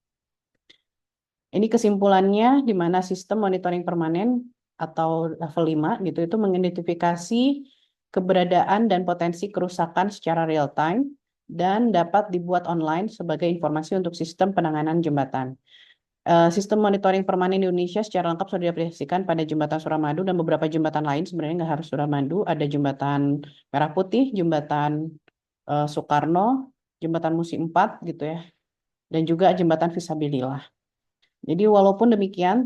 Ini kesimpulannya di mana sistem monitoring permanen atau level 5 gitu itu mengidentifikasi keberadaan dan potensi kerusakan secara real time dan dapat dibuat online sebagai informasi untuk sistem penanganan jembatan. Sistem monitoring permanen di Indonesia secara lengkap sudah diaplikasikan pada jembatan Suramadu dan beberapa jembatan lain, sebenarnya nggak harus Suramadu, ada jembatan Merah Putih, jembatan Soekarno, jembatan Musi 4 gitu ya, dan juga jembatan Visabilillah. Jadi walaupun demikian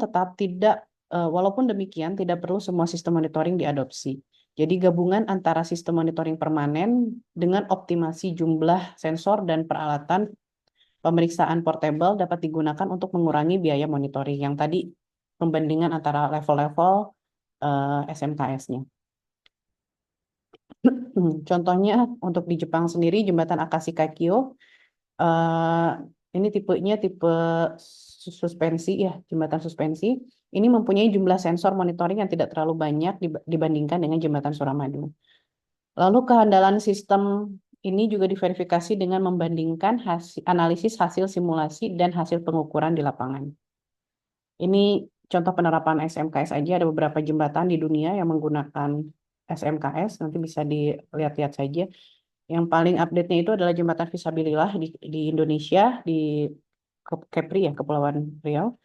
tidak perlu semua sistem monitoring diadopsi. Jadi gabungan antara sistem monitoring permanen dengan optimasi jumlah sensor dan peralatan pemeriksaan portable dapat digunakan untuk mengurangi biaya monitoring yang tadi pembandingan antara level-level SMKS-nya. Contohnya untuk di Jepang sendiri jembatan Akashi Kaikyo ini tipenya tipe suspensi ya, jembatan suspensi. Ini mempunyai jumlah sensor monitoring yang tidak terlalu banyak dibandingkan dengan jembatan Suramadu. Lalu kehandalan sistem ini juga diverifikasi dengan membandingkan analisis hasil simulasi dan hasil pengukuran di lapangan. Ini contoh penerapan SMKS aja, ada beberapa jembatan di dunia yang menggunakan SMKS, nanti bisa dilihat-lihat saja. Yang paling update-nya itu adalah jembatan Visabilillah di Indonesia, di Kepri ya, Kepulauan Riau.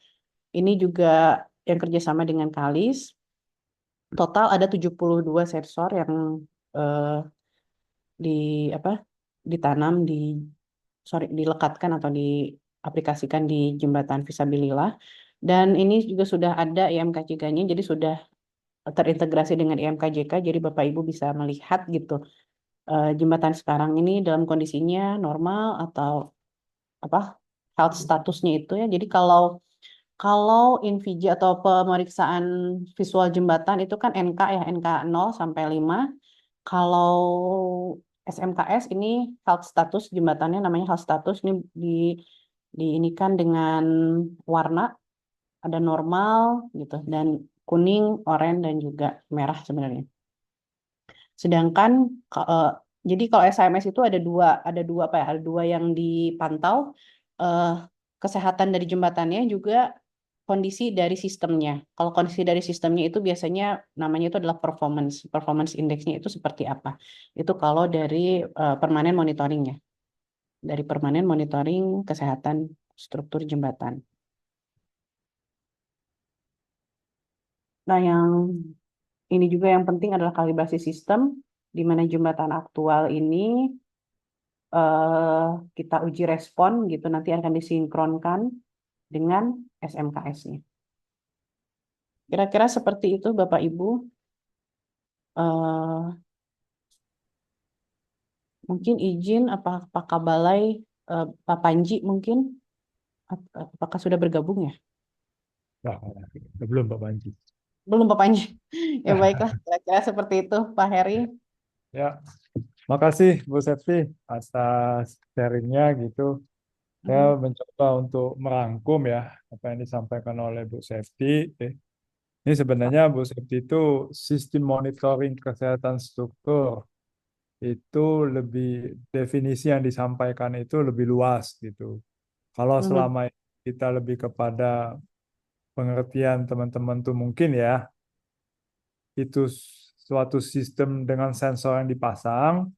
Ini juga yang kerjasama dengan Kalis. Total ada 72 sensor yang eh, di apa ditanam dilekatkan atau diaplikasikan di jembatan Visabilillah. Dan ini juga sudah ada IMKJK-nya, jadi sudah terintegrasi dengan IMKJK, jadi Bapak Ibu bisa melihat gitu jembatan sekarang ini dalam kondisinya normal atau apa health statusnya itu ya. Jadi kalau InVJ atau pemeriksaan visual jembatan itu kan NK ya, NK 0 sampai 5. Kalau SMKS ini health status jembatannya namanya health status, ini diinikan dengan warna, ada normal gitu dan kuning, oranye dan juga merah sebenarnya. Sedangkan jadi kalau SMS itu ada dua apa ya? Ada dua yang dipantau, eh, kesehatan dari jembatannya juga kondisi dari sistemnya. Kalau kondisi dari sistemnya itu biasanya namanya itu adalah performance index-nya itu seperti apa? Itu kalau dari permanen monitoringnya, dari permanen monitoring kesehatan struktur jembatan. Nah, yang ini juga yang penting adalah kalibrasi sistem, di mana jembatan aktual ini kita uji respon gitu, nanti akan disinkronkan dengan SMKS-nya. Kira-kira seperti itu Bapak Ibu. Eh, Mungkin izin apakah Balai Pak Panji mungkin apakah sudah bergabung ya? Nah, belum Pak Panji. Belum Pak Panji. Ya baiklah, kira-kira seperti itu Pak Heri. Ya, makasih Bu Septi atas sharingnya gitu. Saya mencoba untuk merangkum ya apa yang disampaikan oleh Bu Septi. Ini sebenarnya Bu Septi itu sistem monitoring kesehatan struktur itu lebih definisi yang disampaikan itu lebih luas gitu. Kalau Mhm. selama ini kita lebih kepada pengertian teman-teman tuh mungkin ya itu suatu sistem dengan sensor yang dipasang,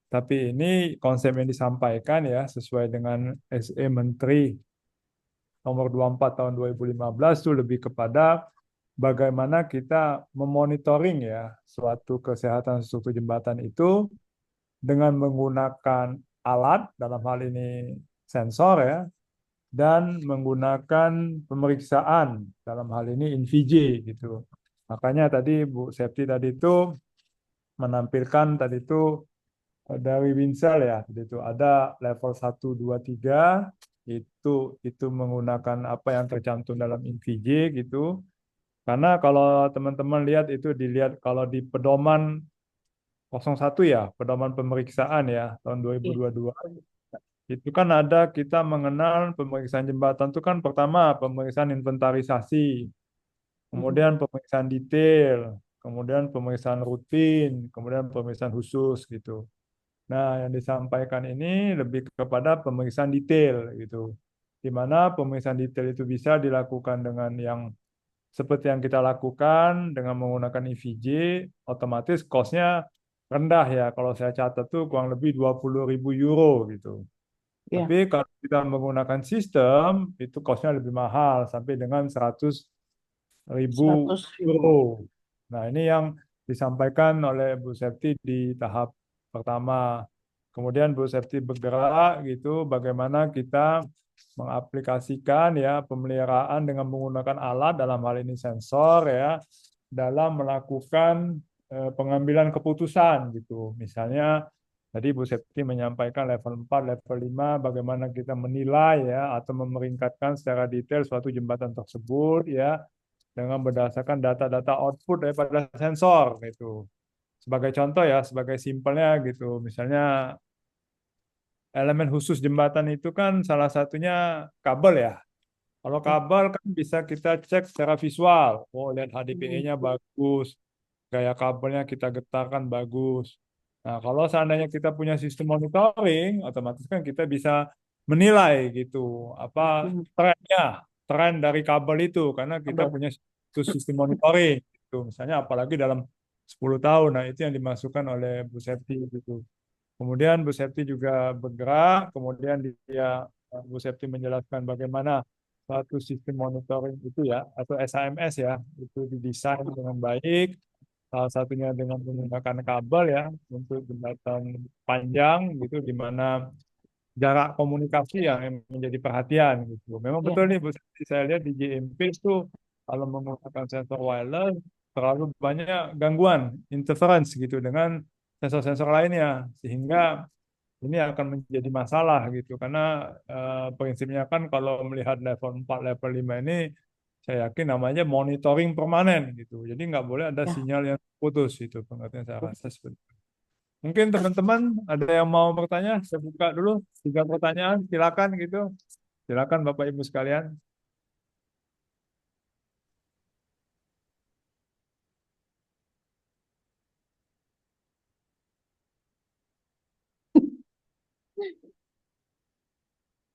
tapi ini konsep yang disampaikan ya sesuai dengan SE Menteri nomor 24 tahun 2015 itu lebih kepada bagaimana kita memonitoring ya suatu kesehatan struktur jembatan itu dengan menggunakan alat, dalam hal ini sensor ya, dan menggunakan pemeriksaan, dalam hal ini InVJ gitu. Makanya tadi Bu Septi tadi itu menampilkan tadi itu dari Winsel ya, tadi itu ada level 1, 2, 3, itu menggunakan apa yang tercantum dalam InVJ gitu. Karena kalau teman-teman lihat itu dilihat kalau di pedoman 01 ya, pedoman pemeriksaan ya tahun Iya. 2022 itu kan ada kita mengenal pemeriksaan jembatan itu kan pertama pemeriksaan inventarisasi, Mhm. kemudian pemeriksaan detail, kemudian pemeriksaan rutin, kemudian pemeriksaan khusus gitu. Nah, yang disampaikan ini lebih kepada pemeriksaan detail gitu. Di mana pemeriksaan detail itu bisa dilakukan dengan yang seperti yang kita lakukan dengan menggunakan EVJ, otomatis cost-nya rendah ya. Kalau saya catat tuh kurang lebih 20.000 euro gitu. Iya. Tapi kalau kita menggunakan sistem, itu cost-nya lebih mahal, sampai dengan 100.000 100.000. euro. Nah, ini yang disampaikan oleh Bu Septi di tahap pertama. Kemudian Bu Septi bergerak gitu, bagaimana kita mengaplikasikan ya pemeliharaan dengan menggunakan alat, dalam hal ini sensor ya, dalam melakukan pengambilan keputusan gitu. Misalnya tadi Bu Septi menyampaikan level 4, level 5, bagaimana kita menilai ya atau memeringkatkan secara detail suatu jembatan tersebut ya dengan berdasarkan data-data output daripada sensor gitu. Sebagai contoh ya, sebagai simpelnya gitu. Misalnya elemen khusus jembatan itu kan salah satunya kabel ya. Kalau Ya. kabel kan bisa kita cek secara visual. Oh, lihat Mhm. HDPE-nya bagus, gaya kabelnya kita getarkan bagus. Nah, kalau seandainya kita punya sistem monitoring, otomatis kan kita bisa menilai gitu apa Mhm. trennya, tren dari kabel itu karena kita Kabel. punya sistem monitoring gitu. Misalnya apalagi dalam 10 tahun. Nah, itu yang dimasukkan oleh Bu Septi gitu. Kemudian Bu Septi juga bergerak, kemudian Bu Septi menjelaskan bagaimana satu sistem monitoring itu ya, atau SAMS ya, itu didesain dengan baik, salah satunya dengan menggunakan kabel ya, untuk jembatan panjang gitu, di mana jarak komunikasi yang menjadi perhatian gitu. Memang Iya. betul nih Bu Septi, saya lihat di JMP itu kalau menggunakan sensor wireless, terlalu banyak gangguan, interference gitu dengan sensor-sensor lainnya, sehingga ini akan menjadi masalah gitu karena prinsipnya kan kalau melihat level 4, level 5 ini saya yakin namanya monitoring permanen gitu. Jadi nggak boleh ada Ya. sinyal yang putus itu pengertian saya rasa seperti itu. Mungkin teman-teman ada yang mau bertanya? Saya buka dulu 3 pertanyaan, silakan gitu. Silakan Bapak Ibu sekalian.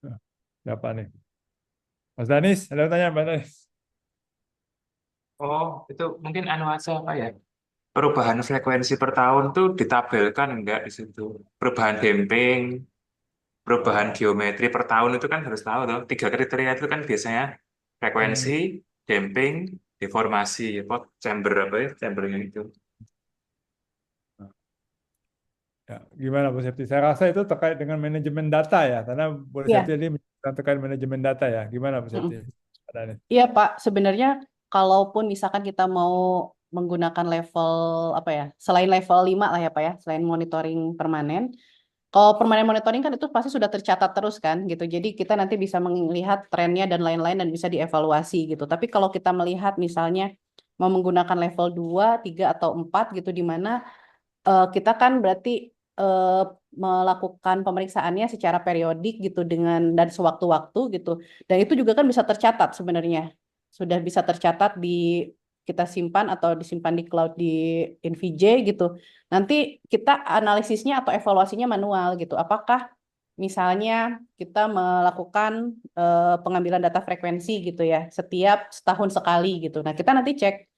Nah, siapa nih? Mas Danis, ada yang tanya Mas Danis? Oh, itu mungkin anu aja apa ya? Perubahan frekuensi per tahun tuh ditabelkan enggak di situ? Perubahan damping, perubahan geometri per tahun itu kan harus tahu tuh. 3 kriteria itu kan biasanya frekuensi, damping, deformasi, apa chamber apa ya? Chambernya itu. Ya, gimana Bu Septi? Saya rasa itu terkait dengan manajemen data ya, karena Bu Septi Iya. ini terkait manajemen data ya. Gimana Bu Septi? Mhm. Ada nih. Iya, Pak. Sebenarnya kalaupun misalkan kita mau menggunakan level apa ya, selain level 5 lah ya, Pak ya, selain monitoring permanen. Kalau permanen monitoring kan itu pasti sudah tercatat terus kan gitu. Jadi kita nanti bisa melihat trennya dan lain-lain dan bisa dievaluasi gitu. Tapi kalau kita melihat misalnya mau menggunakan level 2, 3 atau 4 gitu di mana kita kan berarti melakukan pemeriksaannya secara periodik gitu dan sewaktu-waktu gitu. Dan itu juga kan bisa tercatat sebenarnya. Sudah bisa tercatat kita simpan atau disimpan di cloud di InVJ gitu. Nanti kita analisisnya atau evaluasinya manual gitu. Apakah misalnya kita melakukan pengambilan data frekuensi gitu ya, setiap setahun sekali gitu. Nah, kita nanti cek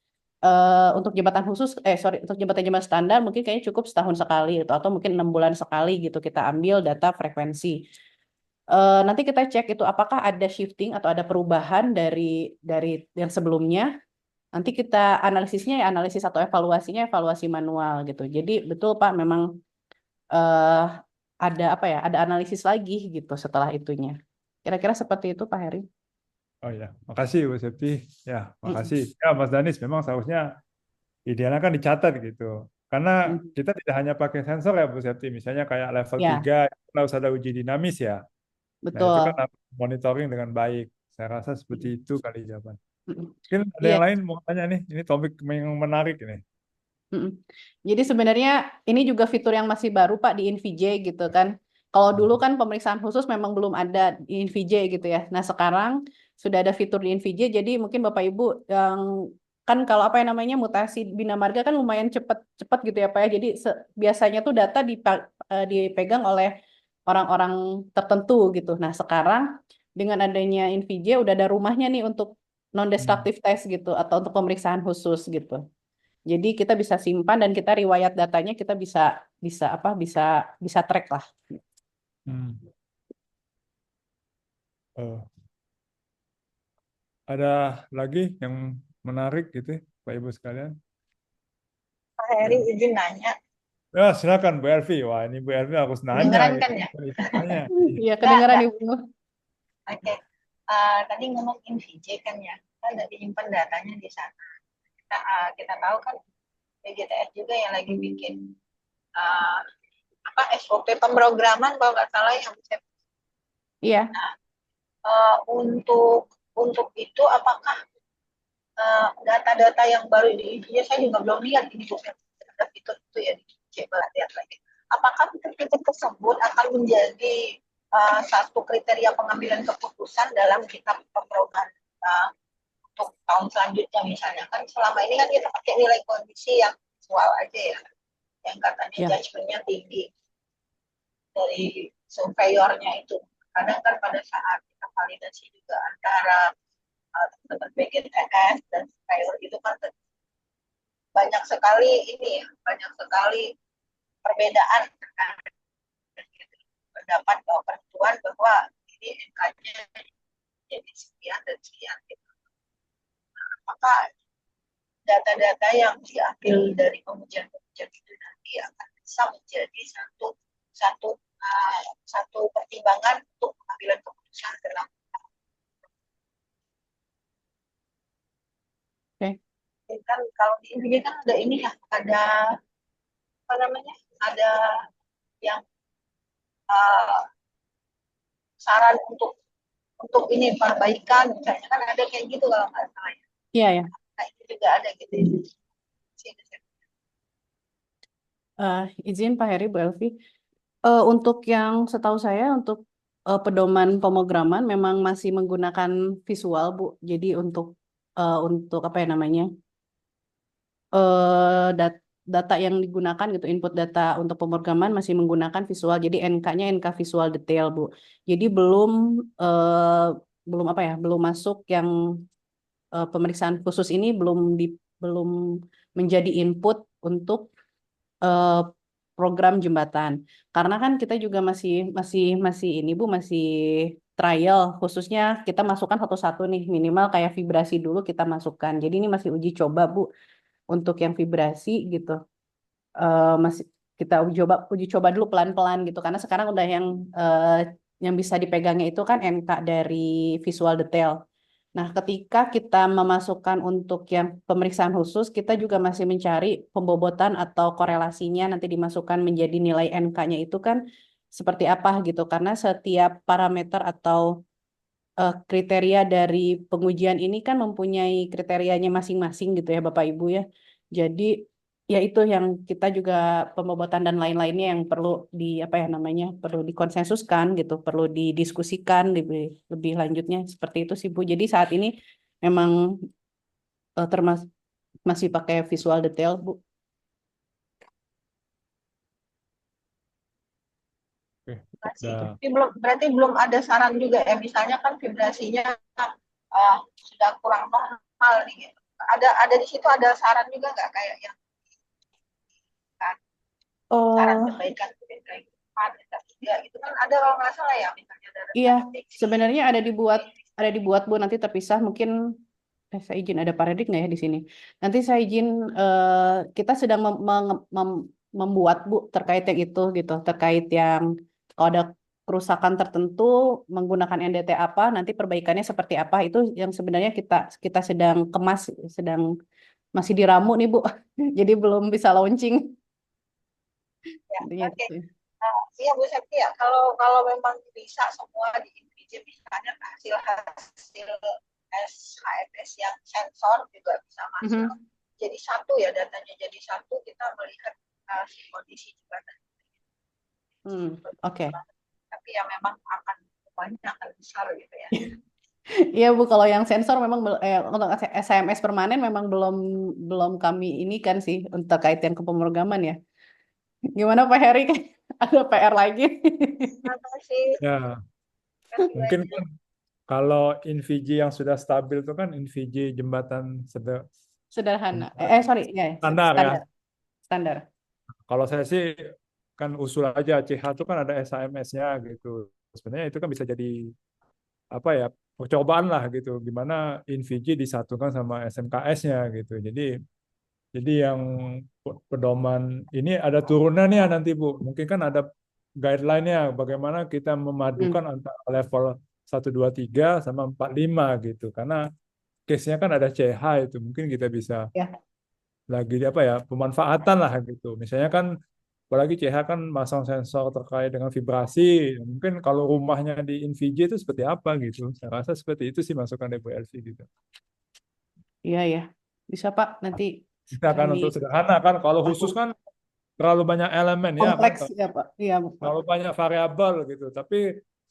untuk jembatan khusus, untuk jembatan-jembatan standar mungkin kayaknya cukup setahun sekali gitu, atau mungkin 6 bulan sekali gitu kita ambil data frekuensi. Nanti kita cek itu apakah ada shifting atau ada perubahan dari yang sebelumnya. Nanti kita analisisnya ya analisis atau evaluasinya evaluasi manual gitu. Jadi betul Pak, memang eh, ada apa ya? Ada analisis lagi gitu setelah itunya. Kira-kira seperti itu Pak Heri. Oh ya, makasih Bu Septi. Ya, Mm-mm. makasih. Ya, Mas Danis, memang seharusnya idealnya kan dicatat gitu. Karena Mm. kita tidak hanya pakai sensor ya Bu Septi, misalnya kayak level Ya, 3 itu harus ada uji dinamis ya. Nah, itu kan betul. harus monitoring dengan baik. Saya rasa Mm-mm. seperti itu kali jawaban. Mm-mm. Mungkin ada Iya. yang lain mau tanya nih, ini topik yang menarik ini. Mm-mm. Jadi sebenarnya ini juga fitur yang masih baru Pak di InVJ gitu kan. Kalau dulu kan pemeriksaan khusus memang belum ada di InVJ gitu ya. Nah sekarang sudah ada fitur di InVJ. Jadi mungkin Bapak Ibu yang kan kalau apa yang namanya mutasi Bina Marga kan lumayan cepat gitu ya Pak ya. Jadi biasanya tuh data dipegang oleh orang-orang tertentu gitu. Nah sekarang dengan adanya InVJ udah ada rumahnya nih untuk non-destructive test gitu atau untuk pemeriksaan khusus gitu. Jadi kita bisa simpan dan kita riwayat datanya kita bisa bisa track lah. Hmm. Ada lagi yang menarik gitu, Pak Ibu sekalian? Pak Heri izin nanya, Ya, silakan Bu Elvi. Wah, ini Bu Elvi harus nanya. kedengeran kan ya? Nanya. Iya kedengaran Enggak. Ibu. Oke. Tadi ngomong InVJ kan ya, kita udah disimpan datanya di sana. Kita tahu kan PGTS juga yang lagi bikin SOP pemrograman kalau nggak salah yang bisa. Iya. Untuk itu apakah data-data yang baru di InVJ, saya juga belum lihat ini bukan ada fitur itu ya, coba lihat lagi. Apakah fitur-fitur tersebut akan menjadi satu kriteria pengambilan keputusan dalam kita pemrograman untuk tahun selanjutnya misalnya, kan selama ini kan kita pakai nilai kondisi yang visual aja ya, yang katanya Ya. judgement-nya tinggi dari surveyornya itu. Kadang kan pada saat kita validasi juga antara teman-teman BGTS dan surveyor itu kan banyak sekali perbedaan pendapat bahwa penentuan bahwa ini NK-nya jadi sekian dan sekian gitu. Maka data-data yang diambil dari pengujian-pengujian itu nanti akan bisa menjadi satu pertimbangan untuk pengambilan keputusan dalam. Oke. Kan kalau di InVJ kan ada ini ya, ada apa namanya, ada yang saran untuk ini perbaikan misalnya, kan ada kayak gitu kalau nggak salah ya. Iya ya. Nah itu juga ada gitu. Izin Pak Heri, Bu Elvi. Untuk yang setahu saya untuk pedoman pemrograman memang masih menggunakan visual Bu. Jadi untuk apa ya namanya data yang digunakan gitu, input data untuk pemrograman masih menggunakan visual. Jadi NK-nya NK visual detail Bu. Jadi belum apa ya, belum masuk yang pemeriksaan khusus ini belum menjadi input untuk program jembatan. Karena kan kita juga masih ini Bu, masih trial, khususnya kita masukkan satu-satu nih, minimal kayak vibrasi dulu kita masukkan. Jadi ini masih uji coba Bu untuk yang vibrasi gitu. Masih kita uji coba dulu pelan-pelan gitu, karena sekarang udah yang bisa dipegangnya itu kan NK dari visual detail. Nah, ketika kita memasukkan untuk yang pemeriksaan khusus, kita juga masih mencari pembobotan atau korelasinya nanti dimasukkan menjadi nilai NK-nya itu kan seperti apa gitu. Karena setiap parameter atau kriteria dari pengujian ini kan mempunyai kriterianya masing-masing gitu ya Bapak Ibu ya. Jadi ya itu yang kita juga pembobotan dan lain-lainnya yang perlu di apa ya namanya perlu dikonsensuskan gitu, perlu didiskusikan lebih lebih lanjutnya seperti itu sih Bu. Jadi saat ini memang masih pakai visual detail Bu. Oke, Masih. udah. Tapi berarti belum ada saran juga ya, misalnya kan vibrasinya sudah kurang normal nih gitu. Ada di situ ada saran juga nggak kayak yang saran Oh perbaikan kayak ya, itu kan ada kalau nggak salah ya, misalnya ada iya, deteksi sebenarnya ada dibuat Bu nanti terpisah mungkin. Saya izin ada Pak Redik nggak ya di sini? Nanti saya izin kita sedang membuat Bu terkait yang itu gitu, terkait yang kalau ada kerusakan tertentu menggunakan NDT apa, nanti perbaikannya seperti apa itu yang sebenarnya kita sedang kemas, sedang masih diramu nih Bu, jadi belum bisa launching. ya. Intinya Oke. itu. Iya Bu Septi ya, kalau memang bisa semua di InVision, misalnya hasil SHMS yang sensor juga bisa masuk. Mhm. Jadi satu ya, datanya jadi satu, kita melihat kondisi jembatan. Oke. Tapi ya memang akan banyak, akan besar gitu ya. Iya Bu, kalau yang sensor memang untuk SMS permanen memang belum belum kami ini kan sih untuk terkait yang kepemrograman ya. Gimana Pak Heri? Ada PR lagi. Terima kasih. Ya, Terima kasih mungkin banyak. kan kalau InVG yang sudah stabil itu kan InVG jembatan Sederhana. jembatan Sorry, ya, standar ya. standar, standar. Kalau saya sih kan usul aja CH itu kan ada SAMS-nya gitu. Sebenarnya itu kan bisa jadi apa ya percobaan lah gitu. Gimana InVG disatukan sama SMKS-nya gitu. Jadi yang pedoman ini ada turunannya nanti Bu. Mungkin kan ada guideline-nya bagaimana kita memadukan Hmm. antara level 1, 2, 3 sama 4, 5 gitu. Karena case-nya kan ada CH itu. Mungkin kita bisa Ya, lagi apa ya pemanfaatan lah gitu. Misalnya kan apalagi CH kan masang sensor terkait dengan vibrasi. Mungkin kalau rumahnya di InVG itu seperti apa gitu. Saya rasa seperti itu sih masukan dari Bu Elvi gitu. iya ya. Bisa Pak, nanti Kita kan kami untuk sederhana kan kalau khusus kan terlalu banyak elemen ya kan kompleks ya Pak. Iya Pak. terlalu banyak variabel gitu. Tapi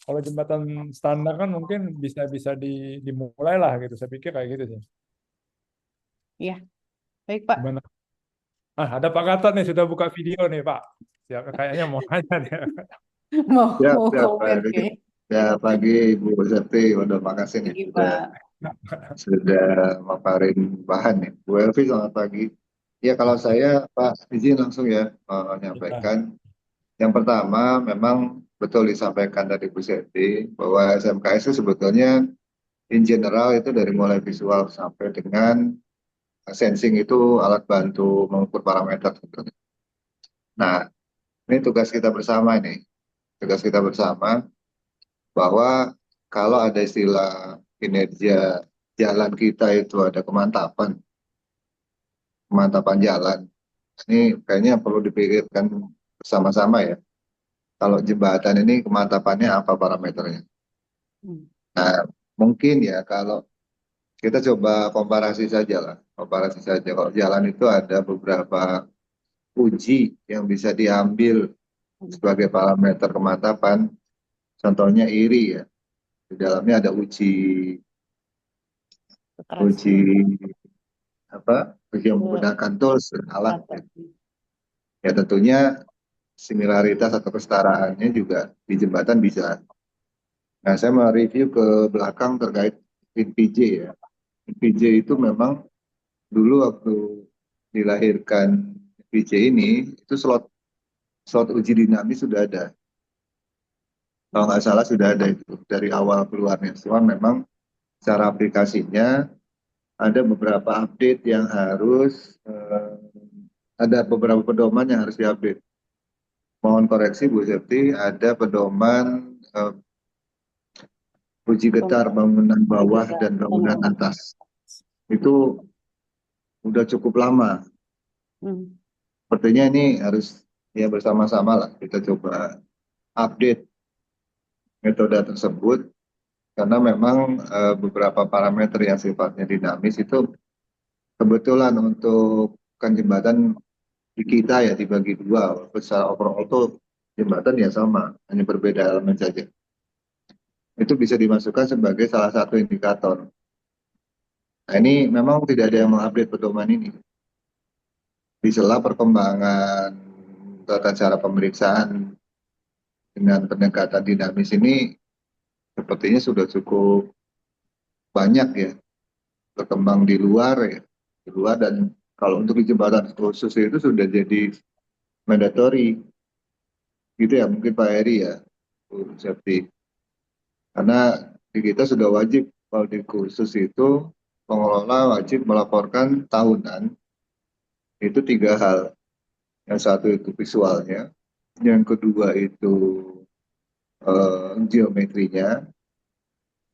kalau jembatan standar kan mungkin bisa bisa dimulai lah gitu. Saya pikir kayak gitu sih. Iya, baik Pak. Gimana? Ada Pak Gatot nih sudah buka video nih Pak. Siapa kayaknya mau nanya nih. Mau Siap, mau siap, komen kayaknya. ya pagi Bu Septi, udah makasih nih Pagi sudah Pak. sudah maparin bahan nih. Bu Elvi selamat pagi. Ya kalau saya Pak izin langsung ya Ya, menyampaikan. Yang pertama memang betul disampaikan dari Bu Septi bahwa SMKS itu sebetulnya in general itu dari mulai visual sampai dengan sensing itu alat bantu mengukur parameter sebetulnya. Nah ini tugas kita bersama nih, tugas kita bersama bahwa kalau ada istilah kinerja jalan kita itu ada kemantapan jalan. Ini kayaknya perlu dipikirkan bersama-sama ya. Kalau jembatan ini kemantapannya apa parameternya? Hmm. Nah, mungkin ya kalau kita coba komparasi saja lah, komparasi saja. Kalau jalan itu ada beberapa uji yang bisa diambil sebagai parameter kemantapan. Contohnya iri ya. Di dalamnya ada uji uji Kekerasan. uji yang menggunakan tools dan alat. Kekerasan. Ya tentunya similaritas atau kesetaraannya juga di jembatan bisa. Nah, saya mau review ke belakang terkait InVJ ya. InVJ itu memang dulu waktu dilahirkan InVJ ini, itu slot uji dinamis sudah ada. Kalau nggak salah sudah ada itu dari awal keluarnya. Cuma memang cara aplikasinya ada beberapa update yang harus, ada beberapa pedoman yang harus diupdate. Mohon koreksi Bu Septi, ada pedoman uji getar bangunan bawah dan bangunan atas. Itu udah cukup lama. Hmm. Sepertinya ini harus ya bersama-sama lah kita coba update metode tersebut karena memang beberapa parameter yang sifatnya dinamis itu kebetulan untuk kan jembatan di kita ya dibagi dua, secara overall tuh jembatan ya sama, hanya berbeda elemen saja. Itu bisa dimasukkan sebagai salah satu indikator. Nah ini memang tidak ada yang mengupdate pedoman ini. Di sela perkembangan tata cara pemeriksaan dengan pendekatan dinamis ini sepertinya sudah cukup banyak ya berkembang di luar ya, di luar, dan kalau untuk di jembatan khusus itu sudah jadi mandatory gitu ya mungkin Pak Heri ya, Bu Septi. Karena di kita sudah wajib kalau di khusus itu pengelola wajib melaporkan tahunan itu 3 hal. Yang satu itu visualnya, yang kedua itu geometrinya,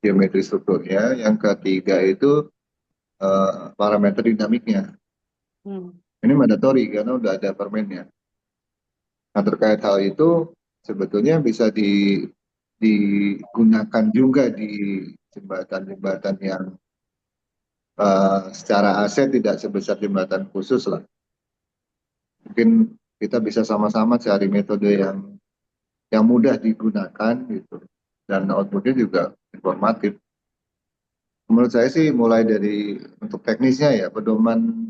geometri strukturnya, yang ketiga itu parameter dinamiknya. Hmm. Ini mandatory karena udah ada permennya. Nah terkait hal itu sebetulnya bisa digunakan juga di jembatan-jembatan yang secara aset tidak sebesar jembatan khusus lah. Mungkin kita bisa sama-sama cari metode yang mudah digunakan gitu, dan outputnya juga informatif. Menurut saya sih mulai dari untuk teknisnya ya, pedoman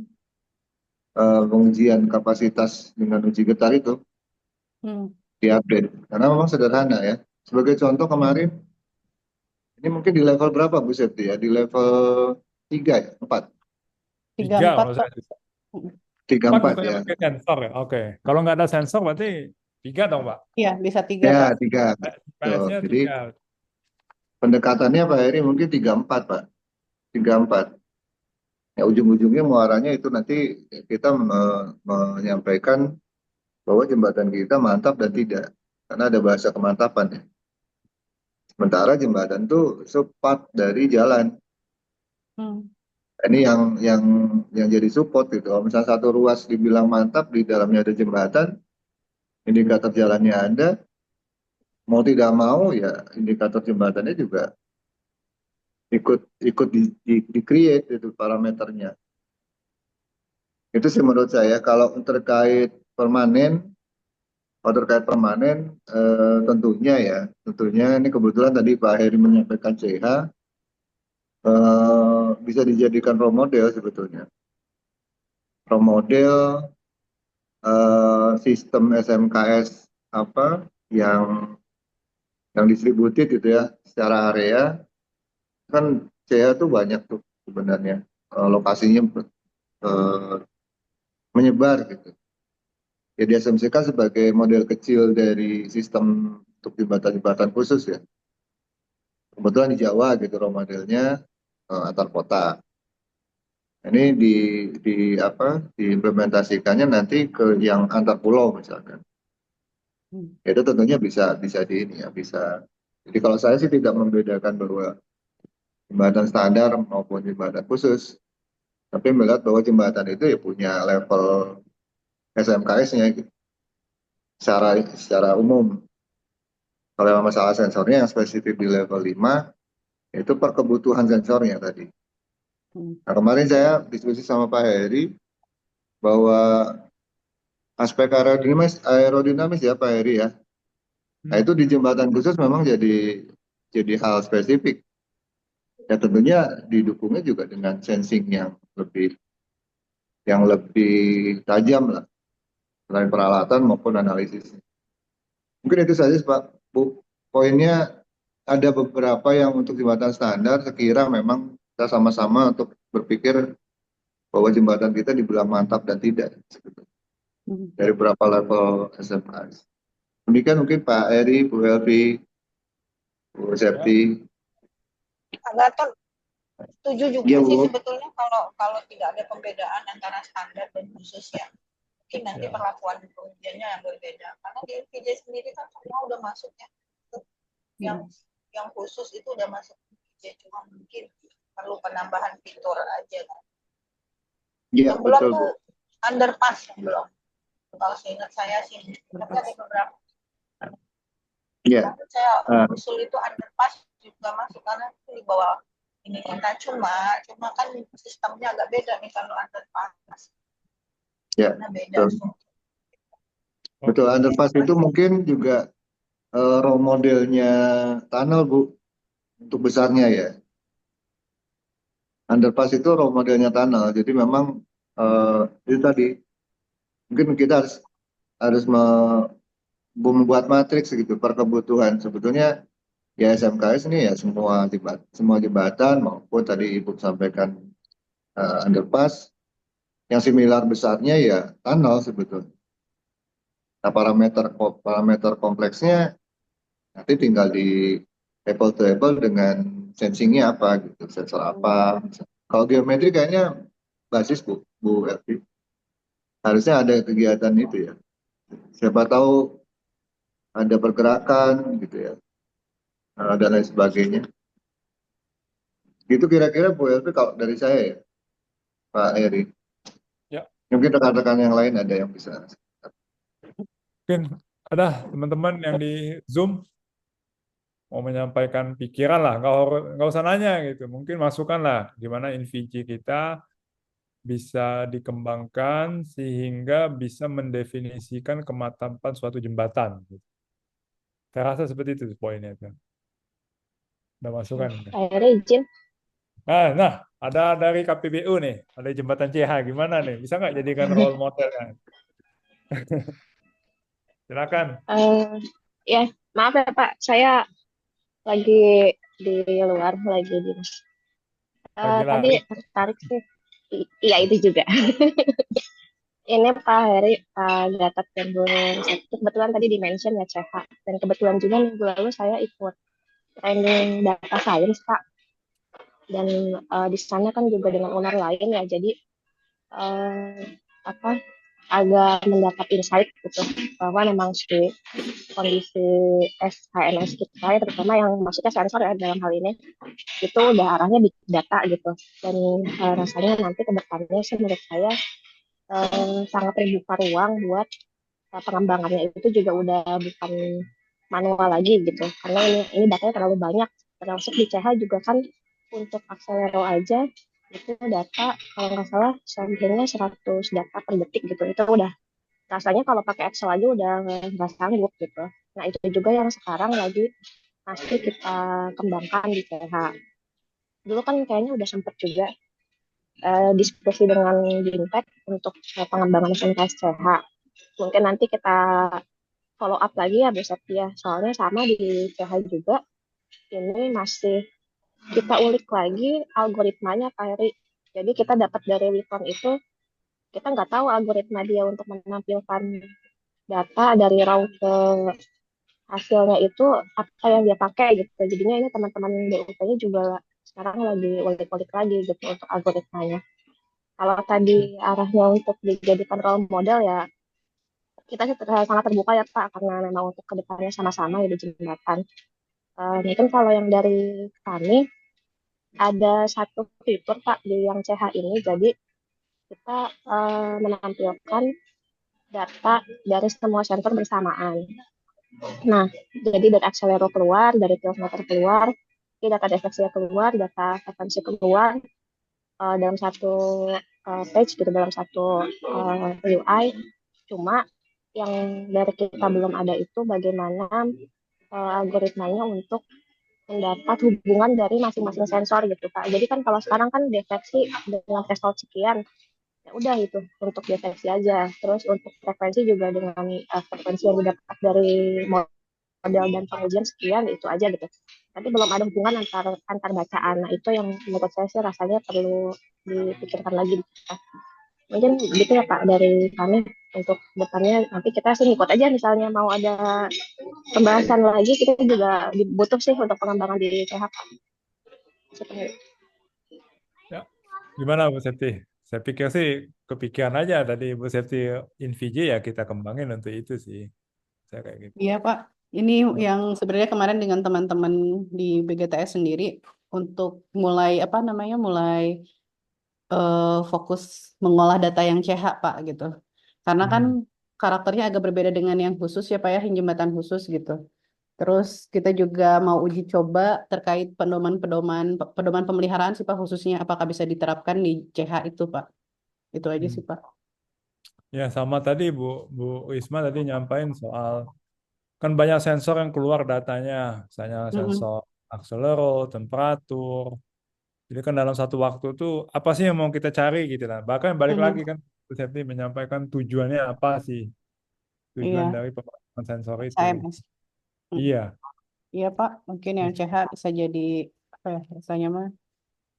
pengujian kapasitas dengan uji getar itu Hmm. diupdate karena memang sederhana ya. Sebagai contoh kemarin ini mungkin di level berapa Bu Septi ya? Di level 3 ya, 4. 3 34 kalau Pak. saya bisa. 3, 4 4 bukannya ya. pakai sensor ya? Oke. Kalau nggak ada sensor berarti 3 dong, Pak. Iya, bisa 3 Ya, Pak. 3. Tuh, PS-nya jadi 3. pendekatannya Pak Heri mungkin 3, 4 Pak. 3, 4. Ya ujung-ujungnya muaranya itu nanti kita menyampaikan bahwa jembatan kita mantap dan tidak. Karena ada bahasa kemantapan ya. Sementara jembatan itu support dari jalan. Hmm. Ini yang jadi support gitu. Kalau misalnya satu ruas dibilang mantap, di dalamnya ada jembatan, indikator jalannya ada, mau tidak mau ya indikator jembatannya juga ikut di create itu parameternya. Itu sih menurut saya. Kalau terkait permanen tentunya ini kebetulan tadi Pak Heri menyampaikan CH, bisa dijadikan role model sebetulnya. Role model sistem SMKS apa yang distributed gitu ya secara area, kan CH tuh banyak tuh sebenarnya, lokasinya menyebar gitu. Ya diasumsikan sebagai model kecil dari sistem untuk jembatan-jembatan khusus ya. Kebetulan di Jawa gitu role modelnya antar kota. Ini diimplementasikannya nanti ke yang antar pulau misalkan. Hmm. Itu tentunya bisa di ini ya, bisa. Jadi kalau saya sih tidak membedakan bahwa jembatan standar maupun jembatan khusus, tapi melihat bahwa jembatan itu ya punya level SMKS-nya gitu, secara umum. Kalau yang masalah sensornya yang spesifik di level 5, itu per kebutuhan sensornya tadi. Hmm. Nah kemarin saya diskusi sama Pak Heri bahwa aspek aerodinamis ya Pak Heri ya. Nah itu di jembatan khusus memang jadi hal spesifik. Ya tentunya didukungnya juga dengan sensing yang lebih tajam lah, selain peralatan maupun analisis. Mungkin itu saja Pak Bu. Poinnya ada beberapa yang untuk jembatan standar sekira memang kita sama-sama untuk berpikir bahwa jembatan kita dibilang mantap dan tidak Hmm. dari beberapa level SMA. Demikian mungkin Pak Eri, Bu Helvi, Bu Septi. Agaton, setuju juga Iya sih Bu. sebetulnya kalau tidak ada pembedaan antara standar dan khusus ya. Mungkin nanti Ya. perlakuan pengujiannya yang berbeda. Karena di LPJ sendiri kan semua udah masuk ya. Yang khusus itu udah masuk LPJ, cuma mungkin perlu penambahan fitur aja kan. Iya Yang belum betul Bu. tuh underpass yang belum. Kalau seingat saya sih, tapi ada beberapa. Iya. Tapi saya usul itu underpass juga masuk karena itu di bawah ini kan cuma kan sistemnya agak beda nih kalau underpass. Ya. Karena beda. Betul. Betul, Oke. underpass itu mungkin juga role modelnya tunnel, Bu, untuk besarnya ya. Underpass itu role modelnya tunnel, jadi memang itu tadi mungkin kita harus membuat matriks gitu per kebutuhan. Sebetulnya ya SMKS ini ya semua jembatan maupun tadi Ibu sampaikan underpass yang similar besarnya ya tunnel sebetulnya. Nah, parameter kompleksnya nanti tinggal di apple to apple dengan sensingnya apa gitu, sensor apa. Kalau geometri kayaknya basis Bu Elvi. Harusnya ada kegiatan itu ya. Siapa tahu ada pergerakan gitu ya, dan lain sebagainya. Gitu kira-kira Bu Elvi kalau dari saya ya, Pak Heri. Ya, Mungkin rekan-rekan yang lain ada yang bisa. mungkin ada teman-teman yang di Zoom mau menyampaikan pikiran lah, nggak usah nanya gitu. Mungkin masukan lah gimana InVG kita bisa dikembangkan sehingga bisa mendefinisikan kematangan suatu jembatan. Gitu. Saya rasa seperti itu poinnya itu. Ada masukan. Akhirnya izin. Nah, ada dari KPBU nih, ada jembatan CH gimana nih? Bisa nggak jadikan role model kan? Silakan. Ya, maaf ya Pak, saya lagi di luar, lagi di Lagi tadi lari. tertarik sih. Iya itu juga. Ini Pak Heri, Pak Gatot dan Bu Septi, kebetulan tadi di-mention ya CH. Dan kebetulan juga minggu lalu saya ikut training data science Pak. Dan di sana kan juga dengan owner lain ya, jadi eh, apa agak mendapat insight gitu bahwa memang si kondisi SHMS kita ya, terutama yang maksudnya sensor ya dalam hal ini itu udah arahnya big data gitu, dan rasanya nanti ke depannya sih menurut saya sangat terbuka ruang buat pengembangannya itu juga udah bukan manual lagi gitu, karena ini datanya terlalu banyak, termasuk di CH juga kan untuk Akselero aja itu data kalau nggak salah sampingnya 100 data per detik gitu, itu udah rasanya kalau pakai Excel aja udah nggak sanggup gitu. Nah itu juga yang sekarang lagi masih kita kembangkan di CH. Dulu kan kayaknya udah sempet juga diskusi dengan Bintek untuk pengembangan SMKS CH. Mungkin nanti kita follow up lagi ya Bu Septia. Soalnya sama di CH juga ini masih kita ulik lagi algoritmanya Pak Heri. Jadi kita dapat dari Wikon itu kita nggak tahu algoritma dia untuk menampilkan data dari raw ke hasilnya itu apa yang dia pakai gitu. Jadinya ini teman-teman DUP-nya juga sekarang lagi ulik-ulik lagi gitu untuk algoritmanya. Kalau tadi arahnya untuk dijadikan role model ya kita sih sangat terbuka ya Pak, karena memang untuk kedepannya sama-sama ya di jembatan. Mungkin kalau yang dari kami ada satu fitur Pak di yang CH ini, jadi kita menampilkan data dari semua sensor bersamaan. Nah, jadi dari akselero keluar, dari voltmeter keluar, data deteksi keluar, data frekuensi keluar dalam satu page gitu, dalam satu UI. Cuma yang dari kita belum ada itu bagaimana algoritmanya untuk mendapat hubungan dari masing-masing sensor gitu Pak. Jadi kan kalau sekarang kan deteksi dengan threshold sekian, ya udah itu untuk deteksi aja. Terus untuk frekuensi juga dengan frekuensi yang didapat dari model dan pengujian sekian, itu aja gitu. Tapi belum ada hubungan antar bacaan. Nah itu yang menurut saya sih rasanya perlu dipikirkan lagi. Mungkin gitu ya Pak dari kami. Untuk depannya nanti kita sih ikut aja, misalnya mau ada pembahasan lagi kita juga butuh sih untuk pengembangan di CH. Ya, gimana Bu Septi? Saya pikir sih kepikiran aja tadi Bu Septi InVJ ya kita kembangin untuk itu sih. Saya kayak gitu. Iya Pak, ini Ya. yang sebenarnya kemarin dengan teman-teman di BGTS sendiri untuk mulai apa namanya mulai fokus mengolah data yang CH Pak gitu. Karena kan karakternya agak berbeda dengan yang khusus ya Pak ya, yang jembatan khusus gitu. Terus kita juga mau uji coba terkait pedoman pemeliharaan sih Pak, khususnya apakah bisa diterapkan di CH itu Pak. Itu aja Hmm. sih Pak. Ya sama tadi Bu Isma tadi nyampain soal kan banyak sensor yang keluar datanya, misalnya Mm-mm. sensor akselero, temperatur. Jadi kan dalam satu waktu tuh apa sih yang mau kita cari gitu lah. Bahkan balik lagi Mm-mm. kan Bu Septi menyampaikan tujuannya apa sih, tujuan Iya, dari pembangunan sensor itu. KMS. Mm. Iya, Iya Pak, mungkin yang CH bisa jadi apa ya rasanya mah.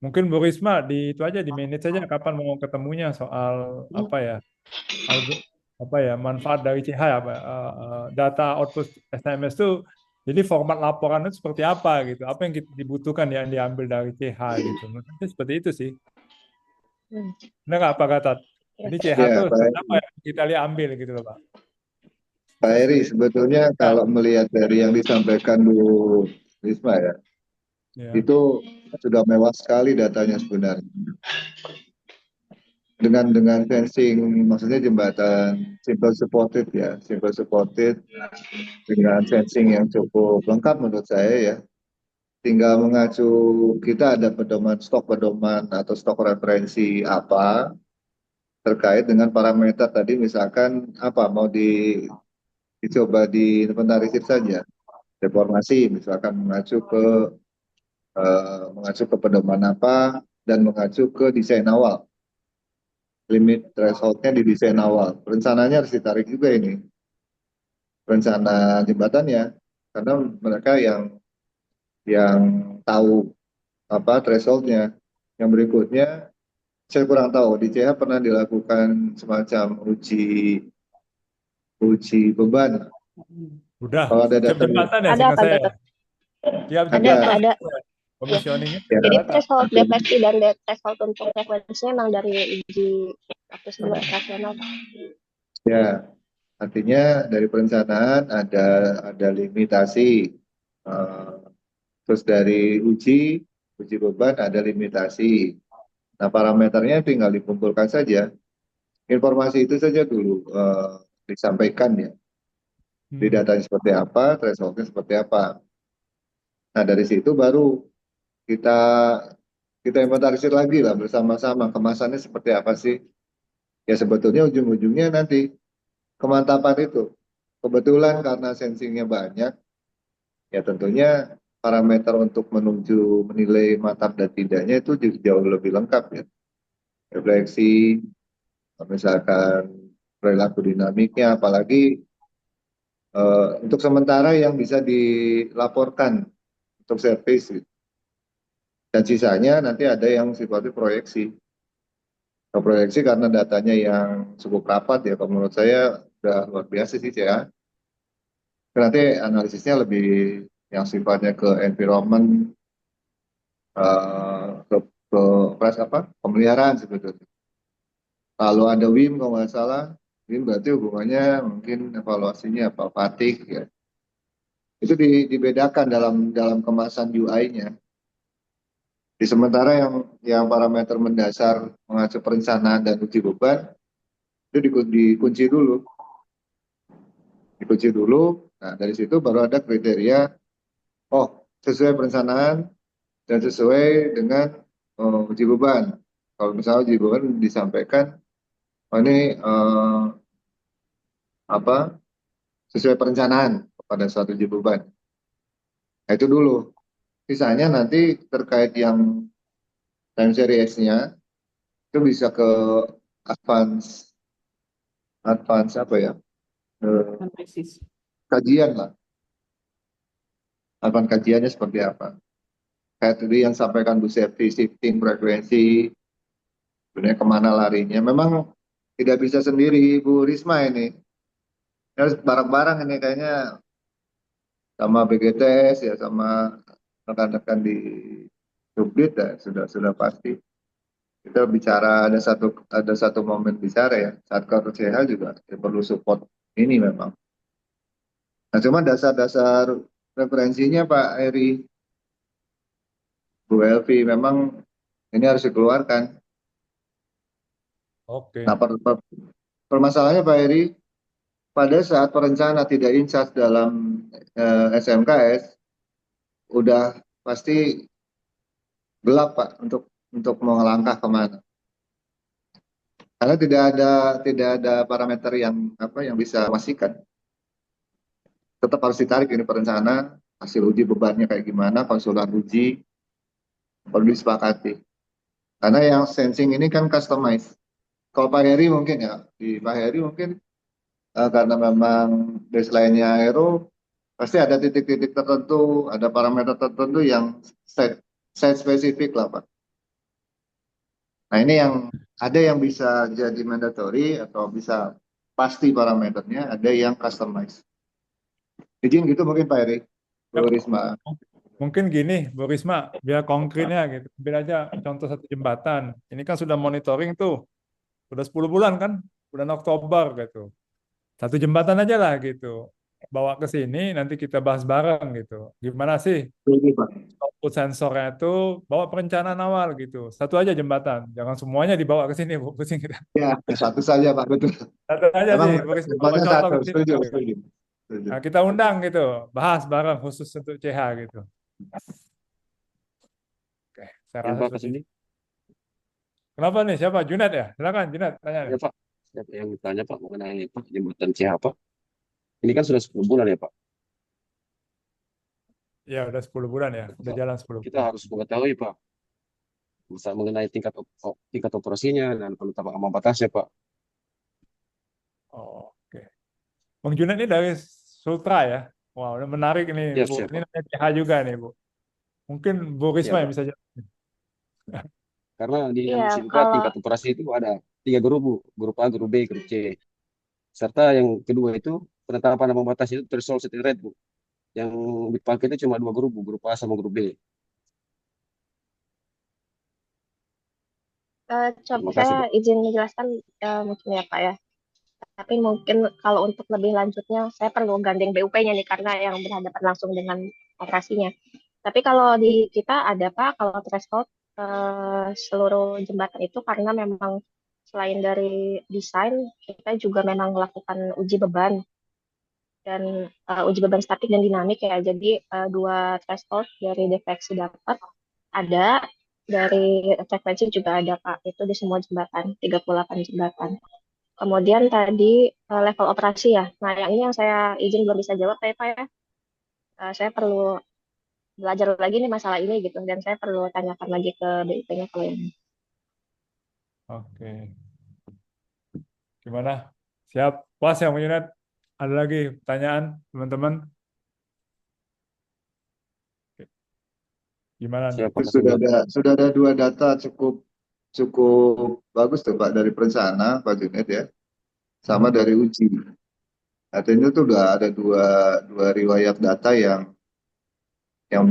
mungkin Bu Risma di itu aja di manage saja kapan mau ketemunya soal Mm. apa ya, algo- apa ya manfaat dari CH ya, data output SMS itu. Jadi format laporan itu seperti apa gitu, apa yang dibutuhkan yang diambil dari CH gitu. Mungkin seperti itu sih. Hmm, Benar nggak Pak Gatot? ya. Ini CH Ya, tuh seperti apa Pak yang kita lihat ambil gitu loh Pak. Pak Bisa Heri, seperti itu. sebetulnya Ya, kalau melihat dari yang disampaikan Bu Risma ya, ya. itu sudah mewah sekali datanya sebenarnya. Dengan sensing, maksudnya jembatan simple supported ya, simple supported dengan sensing yang cukup lengkap menurut saya ya. Tinggal mengacu kita ada pedoman stok pedoman atau stok referensi apa terkait dengan parameter tadi misalkan apa mau dicoba diinventarisir saja deformasi misalkan mengacu ke pedoman apa dan mengacu ke desain awal limit thresholdnya di desain awal rencananya harus ditarik juga ini rencana jembatannya karena mereka yang tahu apa thresholdnya yang berikutnya saya kurang tahu di CH pernah dilakukan semacam uji beban Mm. Udah, kalau ada tiap data jembatan ya Ada seingat Pak saya. Gatot. Tiap Ada, ada jembatan ada. Ya. komisioningnya ya ada Jadi data. threshold artinya, defleksi dan threshold untuk frekuensinya memang dari uji waktu sebelum operasional. ya artinya dari perencanaan ada limitasi. Eh, terus dari uji beban ada limitasi. Nah, parameternya tinggal dikumpulkan saja. Informasi itu saja dulu disampaikan ya. Di Hmm. datanya seperti apa, thresholdnya seperti apa. Nah, dari situ baru kita kita inventarisir lagi lah bersama-sama kemasannya seperti apa sih. Ya sebetulnya ujung-ujungnya nanti kemantapan itu. Kebetulan karena sensingnya banyak, ya tentunya parameter untuk menuju menilai mantap dan tidaknya itu jauh lebih lengkap ya. Refleksi, misalkan perilaku dinamiknya, apalagi untuk sementara yang bisa dilaporkan untuk servis gitu. Dan sisanya nanti ada yang sifatnya proyeksi. Kalau proyeksi karena datanya yang cukup rapat ya, kalau menurut saya udah luar biasa sih ya. Nanti analisisnya lebih yang sifatnya ke environment, ke apa pemeliharaan sebetulnya. Kalau ada WIM kalau nggak salah, WIM berarti hubungannya mungkin evaluasinya apa fatigue ya. Itu dibedakan dalam dalam kemasan UI-nya. Di sementara yang parameter mendasar mengacu perencanaan dan uji beban itu dikunci dulu, dikunci dulu. Nah dari situ baru ada kriteria, oh sesuai perencanaan dan sesuai dengan uji beban. Kalau misalnya uji beban disampaikan, oh ini apa sesuai perencanaan pada suatu uji beban. Nah, itu dulu. Sisanya nanti terkait yang time series-nya itu bisa ke advance advance apa ya Analisis. kajian lah. Advance kajiannya seperti apa. Kayak tadi yang sampaikan Bu Septi, shifting frekuensi, sebenarnya kemana larinya. Memang tidak bisa sendiri Bu Risma ini. Harus bareng-bareng ini kayaknya sama BGTS ya sama rekan-rekan di Subdit ya sudah pasti. Kita bicara ada satu momen bicara ya saat KRCH juga ya, perlu support ini memang. Nah cuma dasar-dasar referensinya Pak Eri, Bu Elvi memang ini harus dikeluarkan. Oke. Nah permasalahannya Pak Eri pada saat perencana tidak in charge dalam SMKS udah pasti gelap Pak untuk melangkah kemana. Karena tidak ada parameter yang yang bisa memastikan. Tetap harus ditarik ini perencana, hasil uji bebannya kayak gimana, konsulan uji perlu disepakati. Karena yang sensing ini kan customize. Kalau Pak Heri mungkin ya, di Pak Heri mungkin karena memang baseline-nya aero, pasti ada titik-titik tertentu, ada parameter tertentu yang site spesifik lah Pak. Nah ini yang ada yang bisa jadi mandatory atau bisa pasti parameternya, ada yang customize. Izin gitu mungkin Pak Heri, Bu Yap. Risma. Mungkin gini, Bu Risma, biar konkretnya gitu. Ambil aja contoh satu jembatan. Ini kan sudah monitoring tuh, udah 10 bulan kan, bulan Oktober gitu. Satu jembatan aja lah gitu. Bawa ke sini, nanti kita bahas bareng gitu. Gimana sih Ini, Pak. output sensornya itu, bawa perencanaan awal gitu. Satu aja jembatan, jangan semuanya dibawa ke sini, Bu. Pusing kita. Ya, satu saja Pak, betul. Satu aja Memang sih, Bu Risma, bawa jembatan contoh satu, ke sini. setuju, setuju. Setuju. Nah, kita undang gitu, bahas bareng khusus untuk CH gitu. Oke, saya Ya rasa Pak, seperti kesini. itu. Kenapa nih? Siapa? Junet ya? Silakan, Junet, tanya Ya nih. Pak, siapa yang ditanya Pak mengenai Pak jembatan CH Pak? Ini kan sudah 10 bulan ya Pak. Ya, udah 10 bulan ya. Udah Pak, jalan 10 kita bulan. harus mengetahui Pak, bisa mengenai tingkat operasinya dan penetapan ambang batasnya Pak. Oh, oke. Bang Junet ini dari Sultra ya? Wah, udah menarik ini, Siap, Bu. siap Ini Pak. namanya CH juga nih, Bu. Mungkin Bu Ya Risma yang Pak. bisa jawab. Karena di Iya, alutsista kalau tingkat operasi itu ada 3 grup, Bu. Grup A, grup B, grup C. Serta yang kedua itu penetapan ambang batas itu threshold setting rate, Bu. Yang dipakai itu cuma 2 grup, Bu. Grup A sama grup B. coba Terima kasih, saya Bu. izin menjelaskan mungkin ya Pak ya. Tapi mungkin kalau untuk lebih lanjutnya saya perlu gandeng BUP-nya nih karena yang berhadapan langsung dengan operasinya. Tapi kalau di kita ada Pak, kalau threshold seluruh jembatan itu karena memang selain dari desain, kita juga memang melakukan uji beban dan uji beban statik dan dinamik ya. Jadi dua threshold dari defeksi dapat ada, dari frekuensi juga ada Pak. Itu di semua jembatan, 38 jembatan. Kemudian tadi level operasi ya. Nah, yang ini yang saya izin belum bisa jawab ya Pak ya. Saya perlu belajar lagi nih masalah ini gitu dan saya perlu tanyakan lagi ke BIP-nya kalau yang ini. Oke. Gimana? Siap? Puas ya, Bang Junet? Ada lagi pertanyaan, teman-teman? Oke. Gimana nih? Siap, Pak. Sudah ada 2 data cukup cukup bagus tuh Pak dari perencana Pak Junet ya, sama dari uji. Artinya tuh udah ada dua riwayat data yang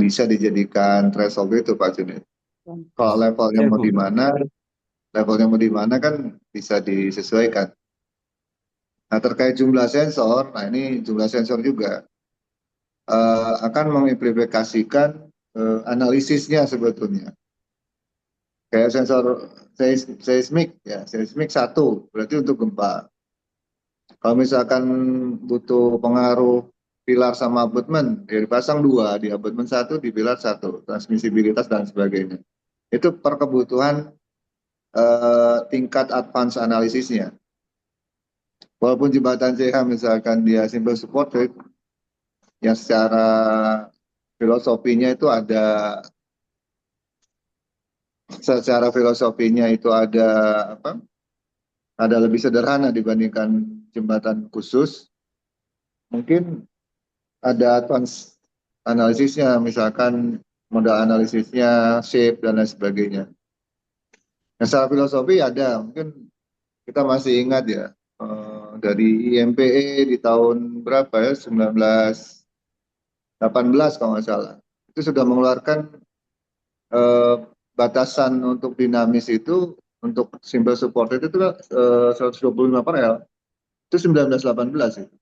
bisa dijadikan threshold itu Pak Junet. Kalau levelnya Ya, mau Bu. di mana, kan bisa disesuaikan. Nah terkait jumlah sensor, nah ini jumlah sensor juga akan mengimplementasikan analisisnya sebetulnya. Kayak sensor seismik ya, seismik 1 berarti untuk gempa. Kalau misalkan butuh pengaruh pilar sama abutmen, ya dipasang 2 di abutmen 1, di pilar 1, transmisibilitas dan sebagainya. Itu per kebutuhan tingkat advance analisisnya. Walaupun jembatan CH misalkan dia simple supported, yang secara filosofinya itu ada lebih sederhana dibandingkan jembatan khusus. Mungkin ada advance analisisnya, misalkan modal analisisnya, shape dan lain sebagainya. Nah, secara filosofi ada, mungkin kita masih ingat ya, dari IMPE di tahun berapa ya, 1918 kalau nggak salah. Itu sudah mengeluarkan batasan untuk dinamis itu, untuk simple supported itu 125 per L. Itu 1918 itu.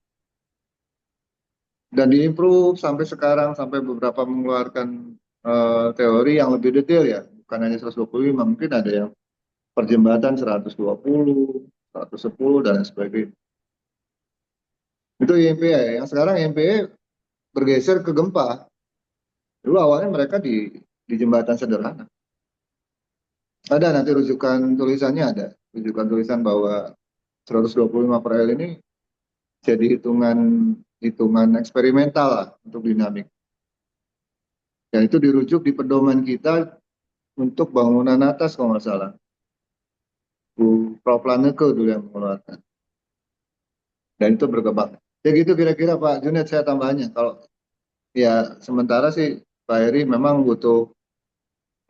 Dan diimprove sampai sekarang, sampai beberapa mengeluarkan teori yang lebih detail ya, bukan hanya 125, mungkin ada yang perjembatan 120, 110 dan sebagainya. Itu IMPE. Yang sekarang IMPE bergeser ke gempa. Dulu awalnya mereka di jembatan sederhana. Ada nanti rujukan tulisannya ada. Rujukan tulisan bahwa 125 per L ini jadi hitungan eksperimental lah untuk dinamik. Dan itu dirujuk di pedoman kita untuk bangunan atas kalau nggak salah. Bu Prof. Laneke dulu yang mengeluarkan. Dan itu berkembang. Ya gitu kira-kira Pak Junet, saya tambahnya. Kalau ya sementara sih Pak Heri memang butuh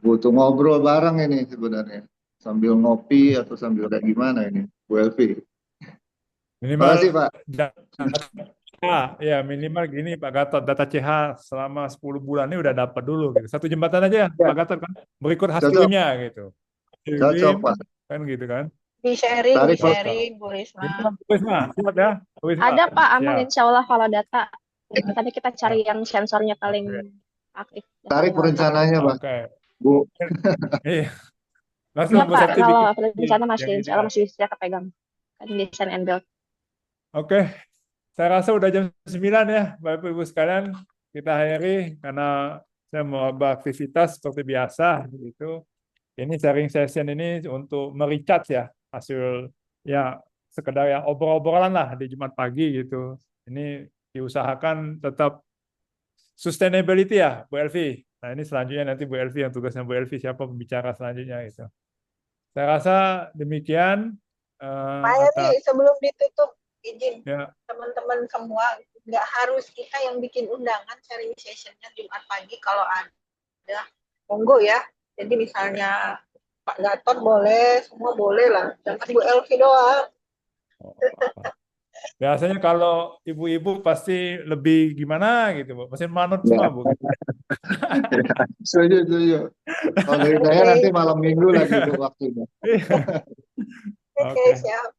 ngobrol bareng ini sebenarnya. Sambil ngopi atau sambil kayak gimana ini, Bu Elvi. Minimal Makasih Pak. ya minimal gini Pak Gatot, data CH selama 10 bulan ini udah dapat dulu gitu. Satu jembatan aja Pak Gatot kan, berikut hasilnya gitu. Cocok Pak. Kan gitu kan. Di sharing, Tarik, di sharing, Bu Risma. Bu Risma, siap ya. Bu Risma, Ada Pak, aman siap. insya Allah kalau data. Tadi kita cari yang sensornya paling aktif. Tarik perencananya Pak. Oke. Bu. Iya. Langsung Iya Bu Pak, sertifikat. kalau rencana masih Yang insya Allah ideal. masih bisa kepegang. Kan desain and build. Oke, saya rasa udah jam 9 ya, Bapak Ibu sekalian. Kita akhiri karena saya mau beraktivitas seperti biasa gitu. Ini sharing session ini untuk merecharge ya, hasil ya sekedar ya obrol-obrolan lah di Jumat pagi gitu. Ini diusahakan tetap sustainability ya, Bu Elvi. Nah ini selanjutnya nanti Bu Elvi, yang tugasnya Bu Elvi siapa pembicara selanjutnya gitu. Saya rasa demikian. Pak Heri, sebelum ditutup, izin Ya. teman-teman semua, nggak harus kita yang bikin undangan sharing sessionnya Jumat pagi. Kalau ada, monggo ya. Jadi misalnya Pak Gatot boleh, semua boleh lah. Jangan Bu Elvi doang. Biasanya kalau ibu-ibu pasti lebih gimana gitu, Bu. Pasti manut semua, Bu. Setuju. Kalau dari saya nanti malam minggu lagi itu waktunya. Oke, siap.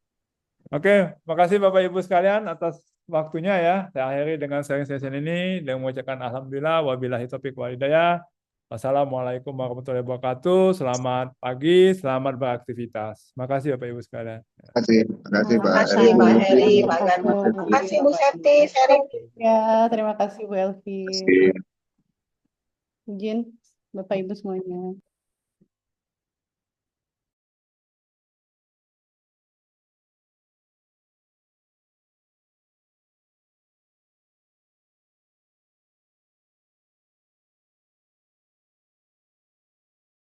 Oke, makasih Bapak Ibu sekalian atas waktunya ya. Saya akhiri dengan sharing session ini dengan mengucapkan alhamdulillah wabillahi taufiq wal hidayah. Wassalamualaikum warahmatullahi wabarakatuh. Selamat pagi, selamat beraktivitas. Makasih Bapak Ibu sekalian. Makasih Pak Makasih Pak Heri, Pak Gatot. Makasih Bu Septi, sharing. Ya, terima kasih Bu Elvi. Makasih. Izin Bapak Ibu semuanya.